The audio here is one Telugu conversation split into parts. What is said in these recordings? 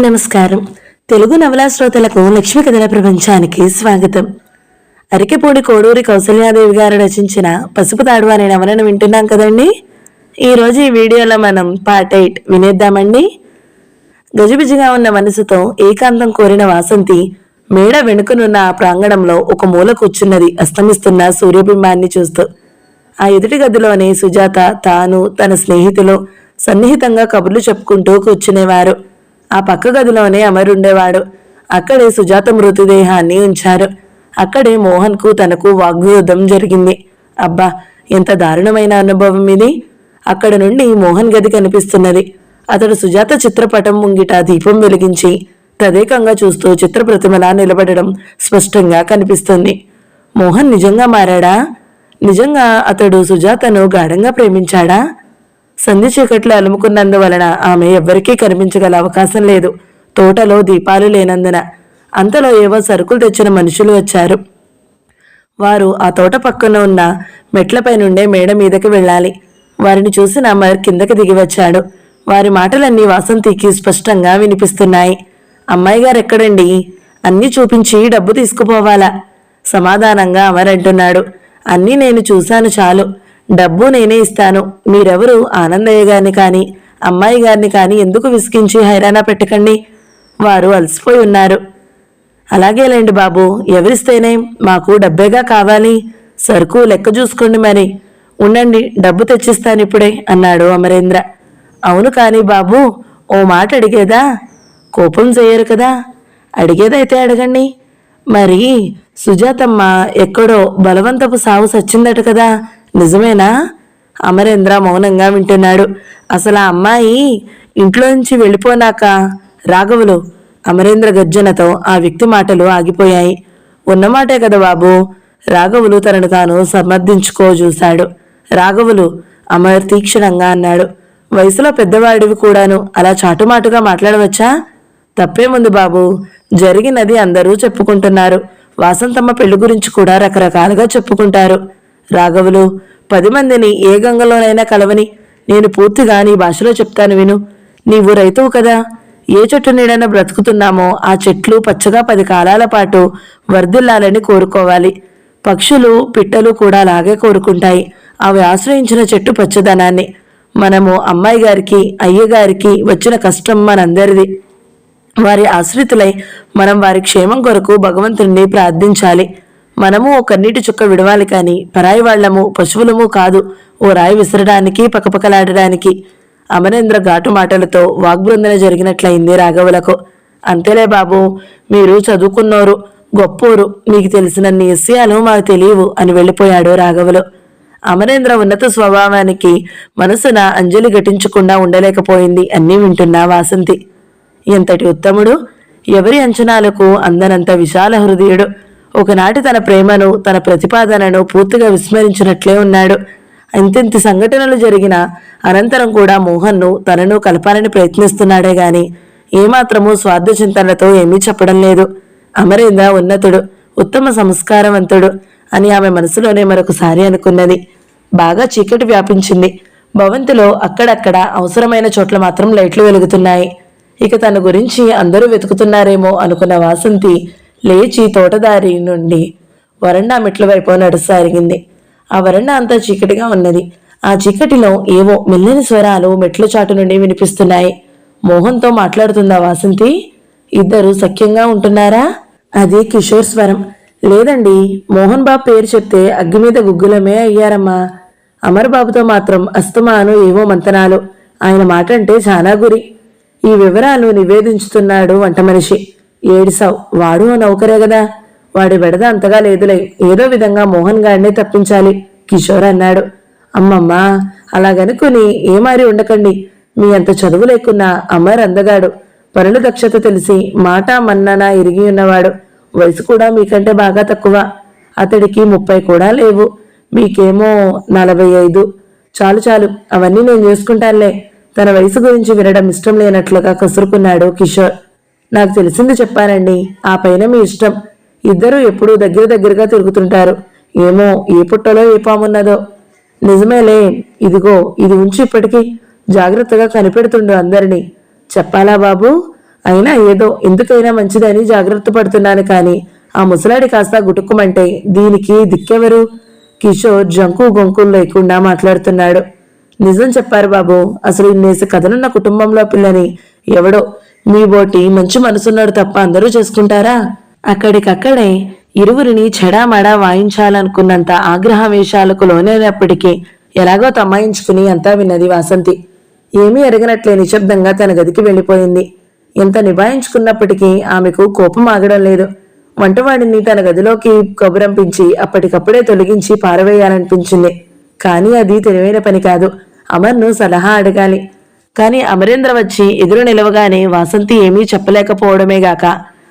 నమస్కారం. తెలుగు నవలా శ్రోతలకు లక్ష్మీ కథల ప్రపంచానికి స్వాగతం. అరికెపూడి కోడూరి కౌసల్యాదేవి గారు రచించిన పసుపు తాడు అనే నవలను వింటున్నాం కదండి. ఈరోజు ఈ వీడియోలో మనం పార్ట్ 8 వినేద్దామండి. గజిబిజిగా ఉన్న మనసుతో ఏకాంతం కోరిన వాసంతి మేడ వెనుకనున్న ఆ ప్రాంగణంలో ఒక మూల కూర్చున్నది, అస్తమిస్తున్న సూర్యబింబాన్ని చూస్తూ. ఆ ఎదుటి గదిలోనే సుజాత, తాను, తన స్నేహితులు సన్నిహితంగా కబుర్లు చెప్పుకుంటూ కూర్చునేవారు. ఆ పక్క గదిలోనే అమరుండేవాడు. అక్కడే సుజాత మృతదేహాన్ని ఉంచారు. అక్కడే మోహన్కు తనకు వాగ్వియుద్ధం జరిగింది. అబ్బా, ఎంత దారుణమైన అనుభవం ఇది. అక్కడ నుండి మోహన్ గది కనిపిస్తున్నది. అతడు సుజాత చిత్రపటం ముంగిట దీపం వెలిగించి తదేకంగా చూస్తూ చిత్రప్రతిమలా నిలబడడం స్పష్టంగా కనిపిస్తుంది. మోహన్ నిజంగా మారాడా? నిజంగా అతడు సుజాతను గాఢంగా ప్రేమించాడా? సంధి చీకట్లు అలుముకున్నందువలన ఆమె ఎవ్వరికీ కనిపించగల అవకాశం లేదు, తోటలో దీపాలు లేనందున. అంతలో ఏవో సరుకులు తెచ్చిన మనుషులు వచ్చారు. వారు ఆ తోట పక్కన ఉన్న మెట్లపై నుండే మేడ మీదకి వెళ్ళాలి. వారిని చూసిన అమర్ కిందకి దిగి వచ్చాడు. వారి మాటలన్నీ వాసంతికి స్పష్టంగా వినిపిస్తున్నాయి. అమ్మాయి గారు ఎక్కడండి? అన్నీ చూపించి డబ్బు తీసుకుపోవాలా? సమాధానంగా అమర్ అంటున్నాడు. అన్నీ నేను చూశాను, చాలు. డబ్బు నేనే ఇస్తాను. మీరెవరు ఆనందయ్య గారిని కానీ అమ్మాయి గారిని కానీ ఎందుకు విసిగించి హైరాణ పెట్టకండి. వారు అలసిపోయి ఉన్నారు. అలాగేలేండి బాబు, ఎవరిస్తేనే, మాకు డబ్బేగా కావాలి. సరుకు లెక్క చూసుకోండి మరి. ఉండండి, డబ్బు తెచ్చిస్తాను ఇప్పుడే అన్నాడు అమరేంద్ర. అవును కానీ బాబు, ఓ మాట అడిగేదా? కోపం చేయరు కదా? అడిగేదైతే అడగండి. మరి సుజాతమ్మ ఎక్కడో బలవంతపు సావు సచ్చిందట కదా, నిజమేనా? అమరేంద్ర మౌనంగా వింటున్నాడు. అసలు ఆ అమ్మాయి ఇంట్లో నుంచి వెళ్ళిపోనాక రాఘవులు. అమరేంద్ర గర్జనతో ఆ వ్యక్తి మాటలు ఆగిపోయాయి. ఉన్నమాటే కదా బాబు. రాఘవులు తనను తాను సమర్థించుకోజూశాడు. రాఘవులు, అమర్ తీక్షణంగా అన్నాడు. వయసులో పెద్దవాడివి కూడాను అలా చాటుమాటుగా మాట్లాడవచ్చా? తప్పేముంది బాబు, జరిగినది అందరూ చెప్పుకుంటున్నారు. వాసంతమ్మ పెళ్లి గురించి కూడా రకరకాలుగా చెప్పుకుంటారు. రాఘవులు, 10 మందిని ఏ గంగలోనైనా కలవని. నేను పూర్తిగా నీ భాషలో చెప్తాను విను. నీవు రైతువు కదా. ఏ చెట్టు నీడన బ్రతుకుతున్నామో ఆ చెట్లు పచ్చగా 10 కాలాల పాటు వర్ధిల్లాలని కోరుకోవాలి. పక్షులు, పిట్టలు కూడా అలాగే కోరుకుంటాయి, అవి ఆశ్రయించిన చెట్టు పచ్చదనాన్ని. మనము అమ్మాయి గారికి, అయ్యగారికి వచ్చిన కష్టం మనందరిది. వారి ఆశ్రితులై మనం వారి క్షేమం కొరకు భగవంతుణ్ణి ప్రార్థించాలి. మనము ఓ కన్నీటి చుక్క విడవాలి కానీ పరాయి వాళ్లము, పశువులము కాదు, ఓ రాయి విసరడానికి, పకపకలాడడానికి. అమరేంద్ర ఘాటు మాటలతో వాగ్బృందన జరిగినట్లయింది రాఘవులకు. అంతేలే బాబు, మీరు చదువుకున్నోరు, గొప్పోరు, మీకు తెలిసినన్ని విషయాలు మాకు తెలియవు అని వెళ్ళిపోయాడు రాఘవులు. అమరేంద్ర ఉన్నత స్వభావానికి మనసున అంజలి ఘటించకుండా ఉండలేకపోయింది. అన్నీ వింటున్నా వాసంతి. ఎంతటి ఉత్తముడు! ఎవరి అంచనాలకు అందనంత విశాల హృదయుడు! ఒకనాటి తన ప్రేమను, తన ప్రతిపాదనను పూర్తిగా విస్మరించినట్లే ఉన్నాడు. ఇంతింతి సంఘటనలు జరిగిన అనంతరం కూడా మోహన్ను తనను కలపాలని ప్రయత్నిస్తున్నాడే గాని ఏమాత్రమూ స్వార్థ చింతనలతో ఏమీ చెప్పడం లేదు. అమరేంద్ర ఉన్నతుడు, ఉత్తమ సంస్కారవంతుడు అని ఆమె మనసులోనే మరొకసారి అనుకున్నది. బాగా చీకటి వ్యాపించింది. భవంతిలో అక్కడక్కడ అవసరమైన చోట్ల మాత్రం లైట్లు వెలుగుతున్నాయి. ఇక తన గురించి అందరూ వెతుకుతున్నారేమో అనుకున్న వాసంతి లేచి తోటదారి నుండి వరండా మెట్ల వైపు నడుసాగింది. ఆ వరండా అంతా చీకటిగా ఉన్నది. ఆ చీకటిలో ఏవో మెల్లని స్వరాలు మెట్ల చాటు నుండి వినిపిస్తున్నాయి. మోహన్తో మాట్లాడుతుందా వాసంతి? ఇద్దరు సఖ్యంగా ఉంటున్నారా? అది కిషోర్ స్వరం. లేదండి, మోహన్ బాబు పేరు చెప్తే అగ్గి మీద గుగ్గులమే అయ్యారమ్మా. అమర్ బాబుతో మాత్రం అస్తమాను ఏవో మంతనాలు. ఆయన మాట అంటే చాలా గురి. ఈ వివరాలు నివేదించుతున్నాడు వంట మనిషి. ఏడిసావు, వాడు నౌకరే కదా, వాడి బెడద అంతగా లేదులే. ఏదో విధంగా మోహన్ గారినే తప్పించాలి, కిషోర్ అన్నాడు. అమ్మమ్మా, అలాగనుకుని ఏమారి ఉండకండి. మీ అంత చదువు లేకున్నా అమర్ అందగాడు, పనుల దక్షత తెలిసి మాట మన్ననా ఇరిగి ఉన్నవాడు. వయసు కూడా మీకంటే బాగా తక్కువ. అతడికి 30 కూడా లేవు, మీకేమో 45. చాలు చాలు, అవన్నీ నేను చేసుకుంటానులే. తన వయసు గురించి వినడం ఇష్టం లేనట్లుగా కసురుకున్నాడు కిషోర్. నాకు తెలిసింది చెప్పానండి, ఆ పైన మీ ఇష్టం. ఇద్దరూ ఎప్పుడూ దగ్గరగా తిరుగుతుంటారు. ఏమో ఏ పుట్టలో ఏ పామున్నదో. నిజమేలే, ఇదిగో ఇది ఉంచి ఇప్పటికీ జాగ్రత్తగా కనిపెడుతుండు అందరినీ. చెప్పాలా బాబు? అయినా ఏదో ఎందుకైనా మంచిదని జాగ్రత్త పడుతున్నాను కానీ ఆ ముసలాడి కాస్త గుటుక్కుమంటే దీనికి దిక్కెవరు? కిషోర్ జంకు గొంకులు లేకుండా మాట్లాడుతున్నాడు. నిజం చెప్పారు బాబు. అసలు ఇన్నేసి కథలున్న కుటుంబంలో పిల్లని ఎవడో మీ బోటి మంచి మనసున్నాడు తప్ప అందరూ చేసుకుంటారా? అక్కడికక్కడే ఇరువురిని చెడామడా వాయించాలనుకున్నంత ఆగ్రహవేశాలకు లోనైనప్పటికీ ఎలాగో తమాయించుకుని అంతా విన్నది వాసంతి. ఏమీ ఎరగనట్లే నిశ్శబ్దంగా తన గదికి వెళ్ళిపోయింది. ఎంత నిభాయించుకున్నప్పటికీ ఆమెకు కోపం ఆగడం లేదు. వంటవాడిని తన గదిలోకి కబురంపించి అప్పటికప్పుడే తొలగించి పారవేయాలనిపించింది. కానీ అది తెలివైన పని కాదు. అమర్ను సలహా అడగాలి. కానీ అమరేంద్ర వచ్చి ఎదురు నిలవగానే వాసంతి ఏమీ చెప్పలేకపోవడమే గాక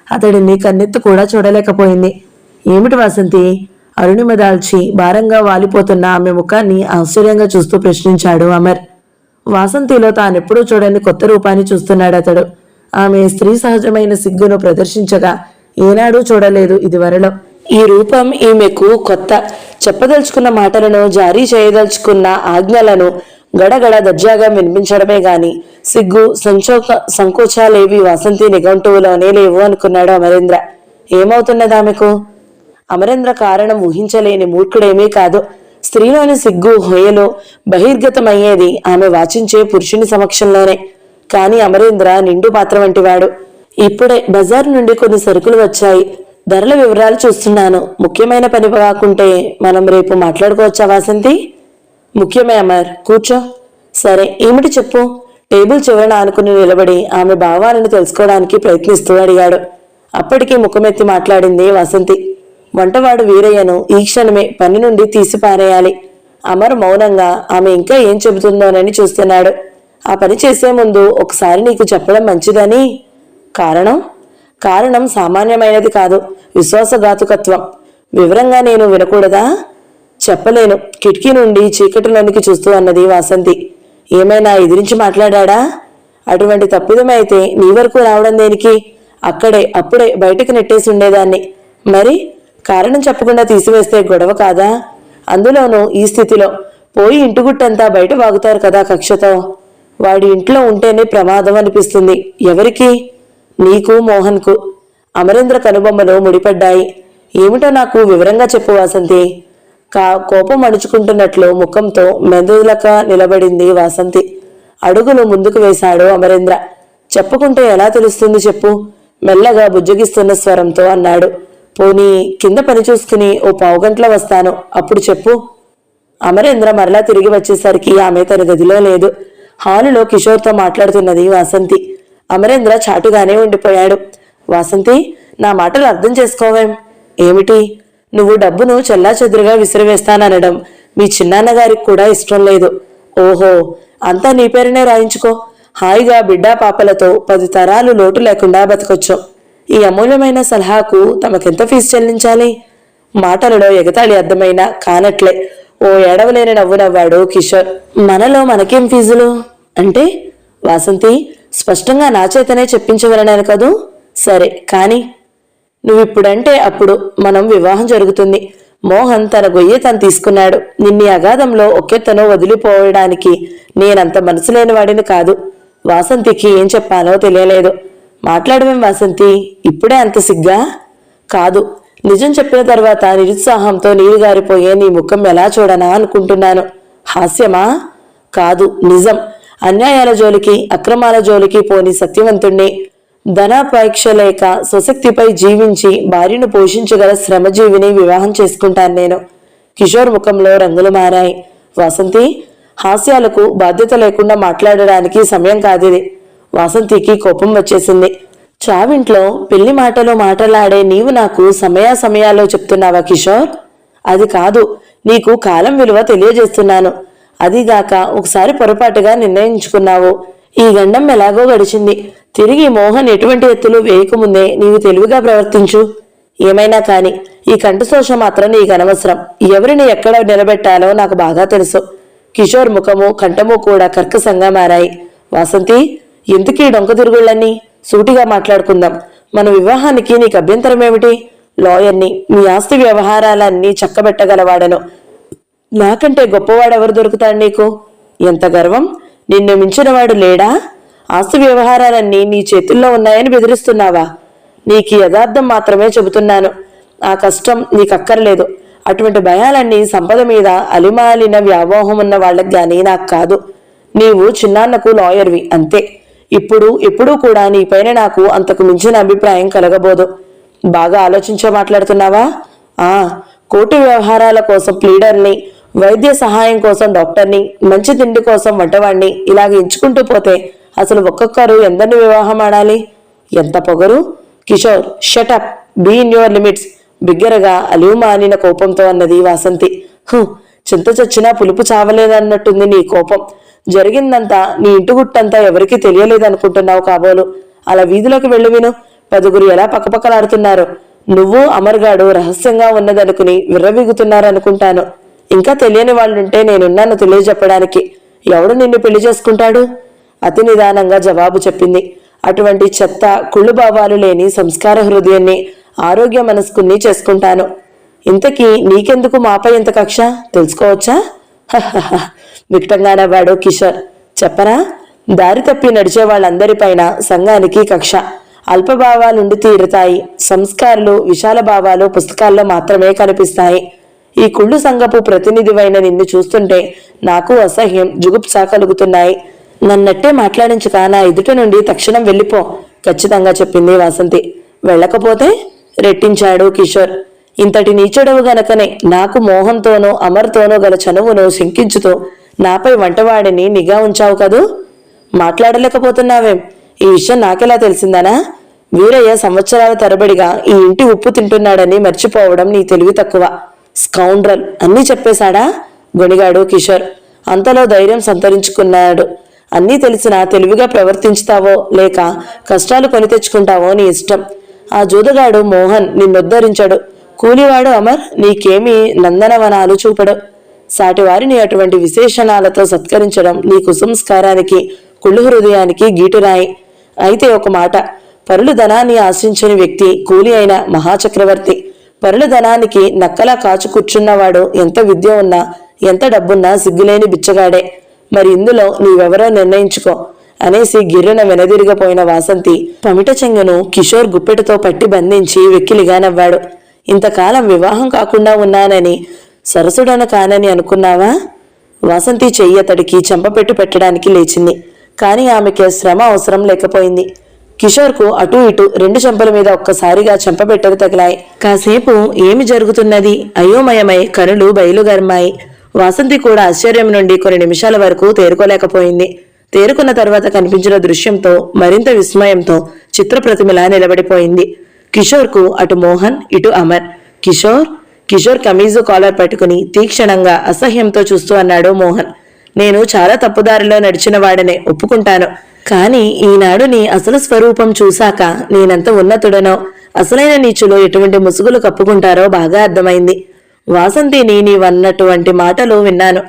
అతడిని కన్నెత్తు కూడా చూడలేకపోయింది. ఏమిటి వాసంతి? అరుణిమ దాల్చి భారంగా వాలిపోతున్న ఆమె ముఖాన్ని ఆశ్చర్యంగా చూస్తూ ప్రశ్నించాడు అమర్. వాసంతిలో తానెప్పుడూ చూడని కొత్త రూపాన్ని చూస్తున్నాడు అతడు. ఆమె స్త్రీ సహజమైన సిగ్గును ప్రదర్శించగా ఏనాడూ చూడలేదు ఇదివరలో. ఈ రూపం ఈమెకు కొత్త. చెప్పదలుచుకున్న మాటలను, జారీ చేయదలుచుకున్న ఆజ్ఞలను గడగడ దర్జాగా వినిపించడమే గాని సిగ్గు సంకోచాలేవి వాసంతి నిఘంటువులోనే లేవు అనుకున్నాడు అమరేంద్ర. ఏమవుతున్నది ఆమెకు? అమరేంద్ర కారణం ఊహించలేని మూర్ఖుడేమీ కాదు. స్త్రీలోని సిగ్గు హొయలో బహిర్గతమయ్యేది ఆమె వాచించే పురుషుని సమక్షంలోనే. కాని అమరేంద్ర నిండు పాత్ర వంటివాడు. ఇప్పుడే బజార్ నుండి కొన్ని సరుకులు వచ్చాయి. ధరల వివరాలు చూస్తున్నాను. ముఖ్యమైన పని కాకుంటే మనం రేపు మాట్లాడుకోవచ్చా వాసంతి? ముఖ్యమే అమర్, కూర్చో. సరే, ఏమిటి చెప్పు? టేబుల్ చివరన ఆనుకుని నిలబడి ఆమె భావాలను తెలుసుకోవడానికి ప్రయత్నిస్తూ అడిగాడు. అప్పటికీ ముఖమెత్తి మాట్లాడింది వాసంతి. వంటవాడు వీరయ్యను ఈ క్షణమే పని నుండి తీసి పారేయాలి. అమర్ మౌనంగా ఆమె ఇంకా ఏం చెబుతుందోనని చూస్తున్నాడు. ఆ పని చేసే ముందు ఒకసారి నీకు చెప్పడం మంచిదని. కారణం సామాన్యమైనది కాదు, విశ్వాసఘాతుకత్వం. వివరంగా నేను వినకూడదా? చెప్పలేను. కిటికీ నుండి చీకటిలోనికి చూస్తూ అన్నది వాసంతి. ఏమైనా ఎదిరించి మాట్లాడా? అటువంటి తప్పిదమైతే నీ వరకు రావడం దేనికి? అప్పుడే బయటకు నెట్టేసి ఉండేదాన్ని. మరి కారణం చెప్పకుండా తీసివేస్తే గొడవ కాదా? అందులోనూ ఈ స్థితిలో పోయి ఇంటిగుట్టంతా బయట వాగుతారు కదా కక్షతో. వాడి ఇంట్లో ఉంటేనే ప్రమాదం అనిపిస్తుంది. ఎవరికి? నీకు, మోహన్కు. అమరేంద్ర కనుబొమ్మలు ముడిపడ్డాయి. ఏమిటో నాకు వివరంగా చెప్పు వాసంతి. కోపం అణుచుకుంటున్నట్లు ముఖంతో మెదలక నిలబడింది వాసంతి. అడుగులు ముందుకు వేశాడు అమరేంద్ర. చెప్పుకుంటే ఎలా తెలుస్తుంది చెప్పు, మెల్లగా బుజ్జగిస్తున్న స్వరంతో అన్నాడు. పోనీ కింద పని చూసుకుని ఓ పావుగంటలో వస్తాను, అప్పుడు చెప్పు. అమరేంద్ర మరలా తిరిగి వచ్చేసరికి ఆమె తన గదిలో లేదు. హాలులో కిషోర్తో మాట్లాడుతున్నది వాసంతి. అమరేంద్ర చాటుగానే ఉండిపోయాడు. వాసంతి, నా మాటలు అర్థం చేసుకోవేం? ఏమిటి? నువ్వు డబ్బును చెల్లాచెదురుగా విసిరివేస్తాననడం మీ చిన్నాన్నగారికి కూడా ఇష్టం లేదు. ఓహో, అంతా నీ పేరునే రాయించుకో. హాయిగా బిడ్డా పాపలతో 10 తరాలు లోటు లేకుండా బతకొచ్చు. ఈ అమూల్యమైన సలహాకు తమకెంత ఫీజు చెల్లించాలి? మాటలలో ఎగతాళి అర్థమైనా కానట్లే ఓ ఏడవలేని నవ్వు నవ్వాడు కిషోర్. మనలో మనకేం ఫీజులు అంటే? వాసంతి, స్పష్టంగా నా చేతనే చెప్పించగలనాను కదూ. సరే కాని నువ్విప్పుడంటే అప్పుడు మనం వివాహం జరుగుతుంది. మోహన్ తన గొయ్యి తను తీసుకున్నాడు. నిన్ని అగాధంలో ఒకెత్తనో వదిలిపోవడానికి నేనంత మనసు లేని వాడిని కాదు. వాసంతికి ఏం చెప్పాలో తెలియలేదు. మాట్లాడమేం వాసంతి, ఇప్పుడే అంత సిగ్గా? కాదు, నిజం చెప్పిన తర్వాత నిరుత్సాహంతో నీరు గారిపోయే నీ ముఖం ఎలా చూడనా అనుకుంటున్నాను. హాస్యమా? కాదు, నిజం. అన్యాయాల జోలికి, అక్రమాల జోలికి పోని సత్యవంతుణ్ణి, ధనాపేక్ష లేక స్వశక్తిపై జీవించి భార్యను పోషించగల శ్రమజీవిని వివాహం చేసుకుంటాను నేను. కిషోర్ ముఖంలో రంగులు మారాయి. వాసంతి, హాస్యాలకు బాధ్యత లేకుండా మాట్లాడడానికి సమయం కాదిది. వాసంతికి కోపం వచ్చేసింది. చావింట్లో పెళ్లి మాటలో మాటలాడే నీవు నాకు సమయాల్లో చెప్తున్నావా కిషోర్? అది కాదు, నీకు కాలం విలువ తెలియజేస్తున్నాను. అదిగాక ఒకసారి పొరపాటుగా నిర్ణయించుకున్నావు. ఈ గండం ఎలాగో గడిచింది. తిరిగి మోహన్ ఎటువంటి ఎత్తులు వేయకముందే నీవు తెలివిగా ప్రవర్తించు. ఏమైనా కాని ఈ కంఠశోష మాత్రం నీకు అనవసరం. ఎవరిని ఎక్కడ నిలబెట్టాలో నాకు బాగా తెలుసు. కిషోర్ ముఖము కంఠము కూడా కర్కశంగా మారాయి. వాసంతి, ఎందుకీ డొంక తిరుగుళ్ళని? సూటిగా మాట్లాడుకుందాం. మన వివాహానికి నీకు అభ్యంతరం ఏమిటి? లాయర్ని, మీ ఆస్తి వ్యవహారాలన్నీ చక్కబెట్టగలవాడను. నాకంటే గొప్పవాడెవరు దొరుకుతాడు నీకు? ఎంత గర్వం! నిన్ను మించినవాడు లేడా? ఆస్తి వ్యవహారాలన్నీ నీ చేతుల్లో ఉన్నాయని బెదిరిస్తున్నావా? నీకు యథార్థం మాత్రమే చెబుతున్నాను. ఆ కష్టం నీకక్కర్లేదు. అటువంటి భయాలన్నీ సంపద మీద అలిమాలిన వ్యామోహం ఉన్న వాళ్ళకి గాని నాకు కాదు. నీవు చిన్నాన్నకు లాయర్వి అంతే. ఎప్పుడూ కూడా నీపైన నాకు అంతకు మించిన అభిప్రాయం కలగబోదు. బాగా ఆలోచించే మాట్లాడుతున్నావా? కోర్టు వ్యవహారాల కోసం ప్లీడర్ని, వైద్య సహాయం కోసం డాక్టర్ని, మంచి తిండి కోసం వంటవాణ్ణి ఇలాగ ఎంచుకుంటూ పోతే అసలు ఒక్కొక్కరు ఎందరిని వివాహం ఆడాలి? ఎంత పొగరు! Kishore, shut up, be in your limits, బిగ్గరగా అలివుమానిన కోపంతో అన్నది వాసంతి. చింత చచ్చినా పులుపు చావలేదన్నట్టుంది నీ కోపం. జరిగిందంతా, నీ ఇంటిగుట్టంతా ఎవరికీ తెలియలేదనుకుంటున్నావు కాబోలు. అలా వీధిలోకి వెళ్ళి విను. 10 ఎలా పక్కపక్కలాడుతున్నారు. నువ్వు అమర్గాడు రహస్యంగా ఉన్నదనుకుని విర్రవీగుతున్నారనుకుంటాను. ఇంకా తెలియని వాళ్ళుంటే నేనున్నాను తెలియజెప్పడానికి. ఎవడు నిన్ను పెళ్లి చేసుకుంటాడు? అతి నిదానంగా జవాబు చెప్పింది. అటువంటి చెత్త కుళ్ళుభావాలు లేని సంస్కార హృదయాన్ని, ఆరోగ్య మనస్కుని చేసుకుంటాను. ఇంతకీ నీకెందుకు మాపై ఇంత కక్ష తెలుసుకోవచ్చా? వికటంగా నవ్వాడు కిషోర్. చెప్పరా? దారి తప్పి నడిచే వాళ్ళందరిపైన సంఘానికి కక్ష. అల్పభావాలుండి తీరుతాయి. సంస్కారాలు, విశాల భావాలు పుస్తకాల్లో మాత్రమే కనిపిస్తాయి. ఈ కుళ్ళు సంఘపు ప్రతినిధివైన నిన్ను చూస్తుంటే నాకు అసహ్యం, జుగుప్స కలుగుతున్నాయి. నన్నట్టే మాట్లాడించక నా ఎదుట నుండి తక్షణం వెళ్ళిపో, ఖచ్చితంగా చెప్పింది వాసంతి. వెళ్ళకపోతే? రెట్టించాడు కిషోర్. ఇంతటి నీచడవు గనకనే నాకు మోహన్తోనో అమర్తోనో గల చనువును శంకించుతూ నాపై వంటవాడిని నిఘా ఉంచావు కదూ. మాట్లాడలేకపోతున్నావేం? ఈ విషయం నాకెలా తెలిసిందనా? వీరయ్య సంవత్సరాల తరబడిగా ఈ ఇంటి ఉప్పు తింటున్నాడని మర్చిపోవడం నీ తెలివి తక్కువ. స్కౌండ్రల్ అన్నీ చెప్పేశాడా? గొణిగాడు కిషోర్. అంతలో ధైర్యం సంతరించుకున్నాడు. అన్నీ తెలిసినా తెలివిగా ప్రవర్తించుతావో లేక కష్టాలు కొని తెచ్చుకుంటావో నీ ఇష్టం. ఆ జూదగాడు మోహన్ నిన్నొద్ధరించాడు. కూలివాడు అమర్ నీకేమీ నందనవనాలు చూపడు. సాటివారిని అటువంటి విశేషణాలతో సత్కరించడం నీ కుసంస్కారానికి, కుళ్ళు హృదయానికి గీటురాయి. అయితే ఒక మాట, పరుల ధనాన్ని ఆశించని వ్యక్తి కూలి అయిన మహాచక్రవర్తి. పరుల ధనానికి నక్కలా కాచు కూర్చున్నవాడు ఎంత విద్య ఉన్నా, ఎంత డబ్బున్నా సిగ్గులేని బిచ్చగాడే. మరి ఇందులో నీవెవరో నిర్ణయించుకో అనేసి గిర్రెన వెనదిరిగిపోయిన వాసంతి పమిట చెంగును కిషోర్ గుప్పెటతో పట్టి బంధించి వెక్కిలిగా నవ్వాడు. ఇంతకాలం వివాహం కాకుండా ఉన్నానని, సరసుడను కానని అనుకున్నావా? వాసంతి చెయ్యి అతడికి చెంపపెట్టు పెట్టడానికి లేచింది. కాని ఆమెకి శ్రమ అవసరం లేకపోయింది. కిషోర్కు అటూ ఇటూ 2 చెంపల మీద ఒక్కసారిగా చెంపపెట్టలు తగిలాయి. కాసేపు ఏమి జరుగుతున్నది అయోమయమై కనులు బయలుగర్మాయి. వాసంతి కూడా ఆశ్చర్యం నుండి కొన్ని నిమిషాల వరకు తేరుకోలేకపోయింది. తేరుకున్న తర్వాత కనిపించిన దృశ్యంతో మరింత విస్మయంతో చిత్రప్రతిమలా నిలబడిపోయింది. కిషోర్కు అటు మోహన్, ఇటు అమర్. కిషోర్ కమీజు కాలర్ పట్టుకుని తీక్షణంగా అసహ్యంతో చూస్తూ అన్నాడు మోహన్. నేను చాలా తప్పుదారిలో నడిచిన వాడనే ఒప్పుకుంటాను. కాని ఈనాడు నీ అసలు స్వరూపం చూశాక నేనెంత ఉన్నతుడనో, అసలైన నీచులో ఎటువంటి ముసుగులు కప్పుకుంటారో బాగా అర్థమైంది. వాసంతిని నీవన్నటువంటి మాటలు విన్నాను.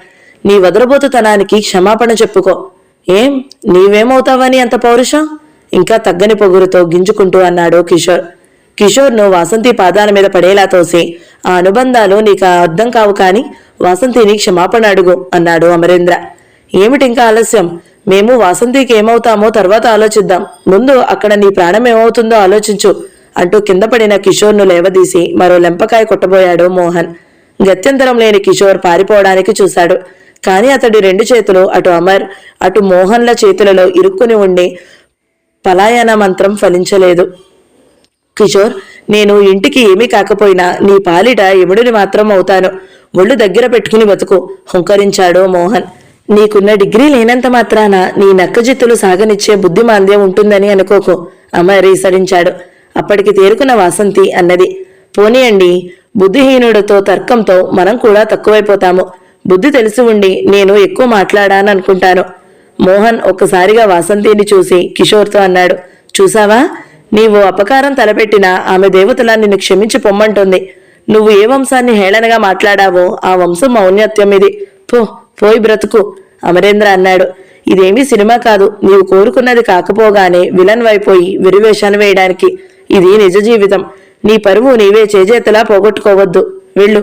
నీ వదరబోతుతనానికి క్షమాపణ చెప్పుకో. ఏం నీవేమవుతావని అంత పౌరుషం? ఇంకా తగ్గని పొగురుతో గింజుకుంటూ అన్నాడు కిషోర్. కిషోర్ను వాసంతి పాదాల మీద పడేలా తోసి, ఆ అనుబంధాలు నీకు అర్థం కావు కాని వాసంతిని క్షమాపణ అడుగు అన్నాడు అమరేంద్ర. ఏమిటింకా ఆలస్యం? మేము వాసంతికి ఏమవుతామో తర్వాత ఆలోచిద్దాం. ముందు అక్కడ నీ ప్రాణం ఏమవుతుందో ఆలోచించు అంటూ కింద పడిన కిషోర్ను లేవదీసి మరో లెంపకాయ కొట్టబోయాడు మోహన్. గత్యంతరం లేని కిషోర్ పారిపోవడానికి చూశాడు. కాని అతడి 2 చేతులు అటు అమర్, అటు మోహన్ల చేతులలో ఇరుక్కుని ఉండి పలాయన మంత్రం ఫలించలేదు. కిషోర్, నేను ఇంటికి ఏమీ కాకపోయినా నీ పాలిట ఎముడిని మాత్రం అవుతాను. ఒళ్ళు దగ్గర పెట్టుకుని బతుకు హుంకరించాడు మోహన్. నీకున్న డిగ్రీ లేనంత మాత్రాన నీ నక్కజిత్తులు సాగనిచ్చే బుద్ధిమాంద్యం ఉంటుందని అనుకోకు అమర్ ఈసడించాడు. అప్పటికి తేరుకున్న వాసంతి అన్నది, పోనీయండి, బుద్ధిహీనుడితో తర్కంతో మనం కూడా తక్కువైపోతాము. బుద్ధి తెలిసి ఉండి నేను ఎక్కువ మాట్లాడాననుకుంటాను. మోహన్ ఒక్కసారిగా వాసంతిని చూసి కిషోర్తో అన్నాడు, చూసావా, నీవు అపకారం తలపెట్టినా ఆమె దేవతలా నిన్ను క్షమించి పొమ్మంటుంది. నువ్వు ఏ వంశాన్ని హేళనగా మాట్లాడావో ఆ వంశం ఔన్నత్యం ఇది. పోయి బ్రతుకు అమరేంద్ర అన్నాడు. ఇదేమీ సినిమా కాదు. నీవు కోరుకున్నది కాకపోగానే విలన్ వైపోయి విరివేషాలు వేయడానికి. ఇది నిజ జీవితం. నీ పరువు నీవే చేజేతలా పోగొట్టుకోవద్దు. వెళ్ళు.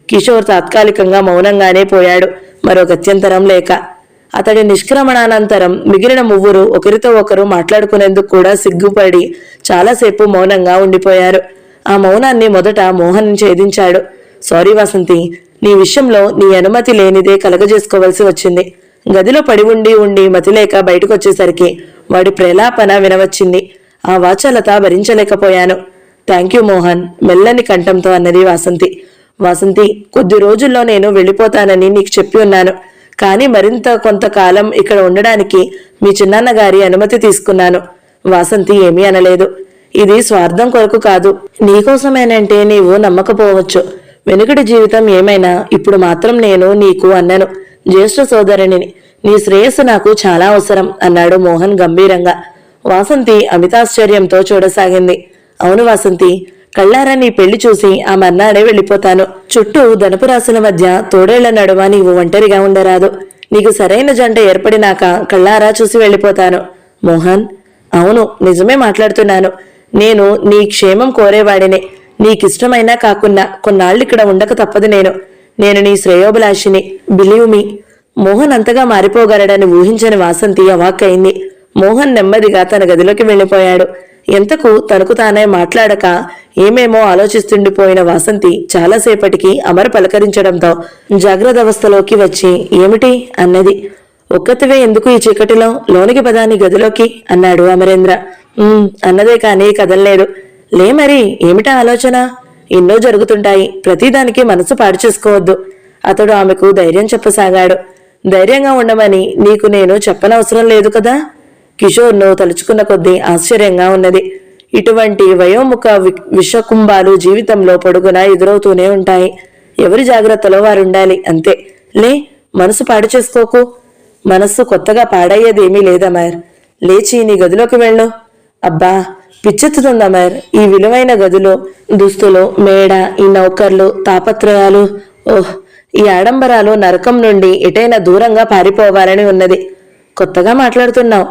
కిషోర్ తాత్కాలికంగా మౌనంగానే పోయాడు, మరో గత్యంతరం లేక. అతడి నిష్క్రమణానంతరం మిగిలిన ముగ్గురు ఒకరితో ఒకరు మాట్లాడుకునేందుకు కూడా సిగ్గుపడి చాలాసేపు మౌనంగా ఉండిపోయారు. ఆ మౌనాన్ని మొదట మోహన్ ఛేదించాడు. సారీ వాసంతి, నీ విషయంలో నీ అనుమతి లేనిదే కలగజేసుకోవలసి వచ్చింది. గదిలో పడి ఉండి ఉండి మతిలేక బయటకొచ్చేసరికి వాడి ప్రలాపన వినవచ్చింది. ఆ వాచలత భరించలేకపోయాను. థ్యాంక్ యూ మోహన్, మెల్లని కంఠంతో అన్నది వాసంతి. వాసంతి, కొద్ది రోజుల్లో నేను వెళ్ళిపోతానని నీకు చెప్పి ఉన్నాను. కానీ మరింత కొంతకాలం ఇక్కడ ఉండడానికి మీ చిన్నాన్నగారి అనుమతి తీసుకున్నాను. వాసంతి ఏమీ అనలేదు. ఇది స్వార్థం కొరకు కాదు, నీకోసమేనంటే నీవు నమ్మకపోవచ్చు. వెనుకటి జీవితం ఏమైనా ఇప్పుడు మాత్రం నేను నీకు అన్నను, జ్యేష్ఠ సోదరుని. నీ శ్రేయస్సు నాకు చాలా అవసరం అన్నాడు మోహన్ గంభీరంగా. వాసంతి అమితాశ్చర్యంతో చూడసాగింది. అవును వాసంతి, కళ్ళారా నీ పెళ్లి చూసి ఆ మర్నాడే వెళ్ళిపోతాను. చుట్టూ ధనపు రాసుల మధ్య తోడేళ్ల నడుమ నీవు ఒంటరిగా ఉండరాదు. నీకు సరైన జంట ఏర్పడినాక కళ్ళారా చూసి వెళ్ళిపోతాను. మోహన్, అవును, నిజమే మాట్లాడుతున్నాను. నేను నీ క్షేమం కోరేవాడినే. నీకిష్టమైనా కాకున్నా కొన్నాళ్ళిక్కడ ఉండక తప్పదు. నేను నీ శ్రేయోభిలాషిని. Believe me. మోహన్ అంతగా మారిపోగలడని ఊహించని వాసంతి అవాక్కయింది. మోహన్ నెమ్మదిగా తన గదిలోకి వెళ్ళిపోయాడు. ఎంతకు తనకు తానే మాట్లాడక ఏమేమో ఆలోచిస్తుండిపోయిన వాసంతి చాలాసేపటికి అమర్ పలకరించడంతో జాగ్రత్త అవస్థలోకి వచ్చి ఏమిటి అన్నది. ఒక్కతివే ఎందుకు ఈ చీకటిలో? లోనికి పదాని గదిలోకి అన్నాడు అమరేంద్ర. అన్నదే కాని కదల్లేదు. లే మరి, ఏమిటా ఆలోచన? ఎన్నో జరుగుతుంటాయి, ప్రతిదానికి మనసు పాడు చేసుకోవద్దు. అతడు ఆమెకు ధైర్యం చెప్పసాగాడు. ధైర్యంగా ఉండమని నీకు నేను చెప్పనవసరం లేదు కదా. కిషోర్ను తలుచుకున్న కొద్దీ ఆశ్చర్యంగా ఉన్నది. ఇటువంటి వయోముఖ విషకుంభాలు జీవితంలో పొడుగునా ఎదురవుతూనే ఉంటాయి. ఎవరి జాగ్రత్తలో వారుండాలి, అంతే. లే, మనసు పాడు చేసుకోకు. మనస్సు కొత్తగా పాడయ్యేదేమీ లేదమర్. లేచి నీ గదిలోకి వెళ్ళు. అబ్బా, పిచ్చెత్తుతుందమర్. ఈ విలువైన గదులు, దుస్తులు, మేడ, ఈ నౌకర్లు, తాపత్రయాలు, ఓహ్, ఈ ఆడంబరాలు నరకం నుండి ఎటైనా దూరంగా పారిపోవాలని ఉన్నది. కొత్తగా మాట్లాడుతున్నావు,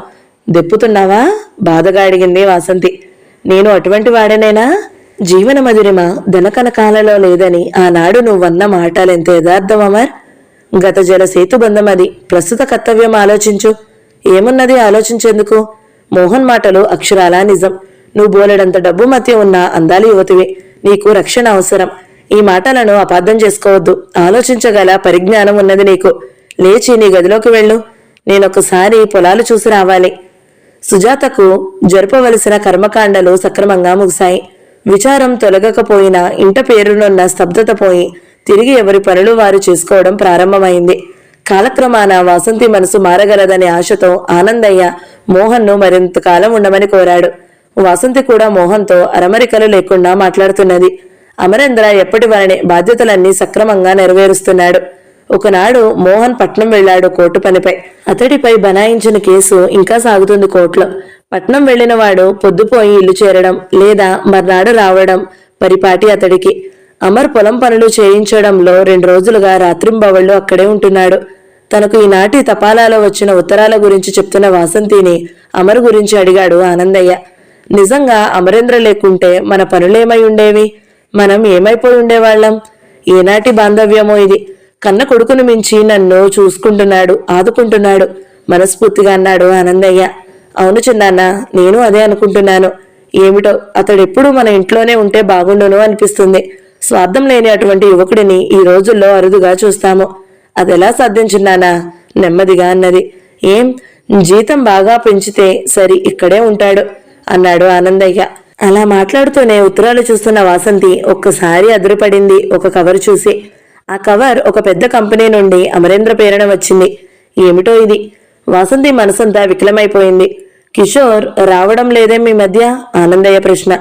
దెప్పుతున్నావా? బాధగా అడిగింది వాసంతి. నేను అటువంటి వాడనేనా? జీవన మధురిమ ధనకనకాలలో లేదని ఆనాడు నువ్వన్న మాటలెంత యథార్థం అమర్. గత జల సేతుబంధం అది. ప్రస్తుత కర్తవ్యం ఆలోచించు. ఏమున్నది ఆలోచించేందుకు? మోహన్ మాటలు అక్షరాలా నిజం. నువ్వు బోలెడంత డబ్బు మధ్య ఉన్న అందాలి యువతివి. నీకు రక్షణ అవసరం. ఈ మాటలను అపార్థం చేసుకోవద్దు. ఆలోచించగల పరిజ్ఞానం ఉన్నది నీకు. లేచి నీ గదిలోకి వెళ్ళు. నేనొకసారి పొలాలు చూసి రావాలి. సుజాతకు జరపవలసిన కర్మకాండలు సక్రమంగా ముగిశాయి. విచారం తొలగకపోయినా ఇంట పేరునున్న స్తబ్దత పోయి తిరిగి ఎవరి పనులు వారు చేసుకోవడం ప్రారంభమైంది. కాలక్రమాన వాసంతి మనసు మారగలదనే ఆశతో ఆనందయ్య మోహన్ను మరింతకాలం ఉండమని కోరాడు. వాసంతి కూడా మోహన్తో అరమరికలు లేకుండా మాట్లాడుతున్నది. అమరేంద్ర ఎప్పటి వారిని బాధ్యతలన్నీ సక్రమంగా నెరవేరుస్తున్నాడు. ఒకనాడు మోహన్ పట్నం వెళ్లాడు కోర్టు పనిపై. అతడిపై బనాయించిన కేసు ఇంకా సాగుతుంది కోర్టులో. పట్నం వెళ్లిన వాడు పొద్దుపోయి ఇల్లు చేరడం లేదా మర్నాడు రావడం పరిపాటి అతడికి. అమర్ పొలం పనులు చేయించడంలో 2 రోజులుగా రాత్రింబవళ్లు అక్కడే ఉంటున్నాడు. తనకు ఈనాటి తపాలాలో వచ్చిన ఉత్తరాల గురించి చెప్తున్న వాసంతిని అమర్ గురించి అడిగాడు ఆనందయ్య. నిజంగా అమరేంద్ర లేకుంటే మన పనులేమై ఉండేవి? మనం ఏమైపోయి ఉండేవాళ్లం? ఏనాటి బాంధవ్యమో ఇది. కన్న కొడుకును మించి నన్ను చూసుకుంటున్నాడు, ఆదుకుంటున్నాడు మనస్ఫూర్తిగా అన్నాడు ఆనందయ్య. అవును చిన్నాన్న, నేను అదే అనుకుంటున్నాను. ఏమిటో అతడెప్పుడు మన ఇంట్లోనే ఉంటే బాగుండును అనిపిస్తుంది. స్వార్థం లేని అటువంటి యువకుడిని ఈ రోజుల్లో అరుదుగా చూస్తాము. అదెలా సాధ్యం చిన్నానా? నెమ్మదిగా అన్నది. ఏం, జీతం బాగా పెంచితే సరి ఇక్కడే ఉంటాడు అన్నాడు ఆనందయ్య. అలా మాట్లాడుతూనే ఉత్తరాలు చూస్తున్న వాసంతి ఒక్కసారి అదురుపడింది ఒక కవర్ చూసి. ఆ కవర్ ఒక పెద్ద కంపెనీ నుండి అమరేంద్ర పేరున వచ్చింది. ఏమిటో ఇది? వాసంతి మనసంతా వికలమైపోయింది. కిషోర్ రావడం లేదే మీ మధ్య? ఆనందయ్య ప్రశ్న.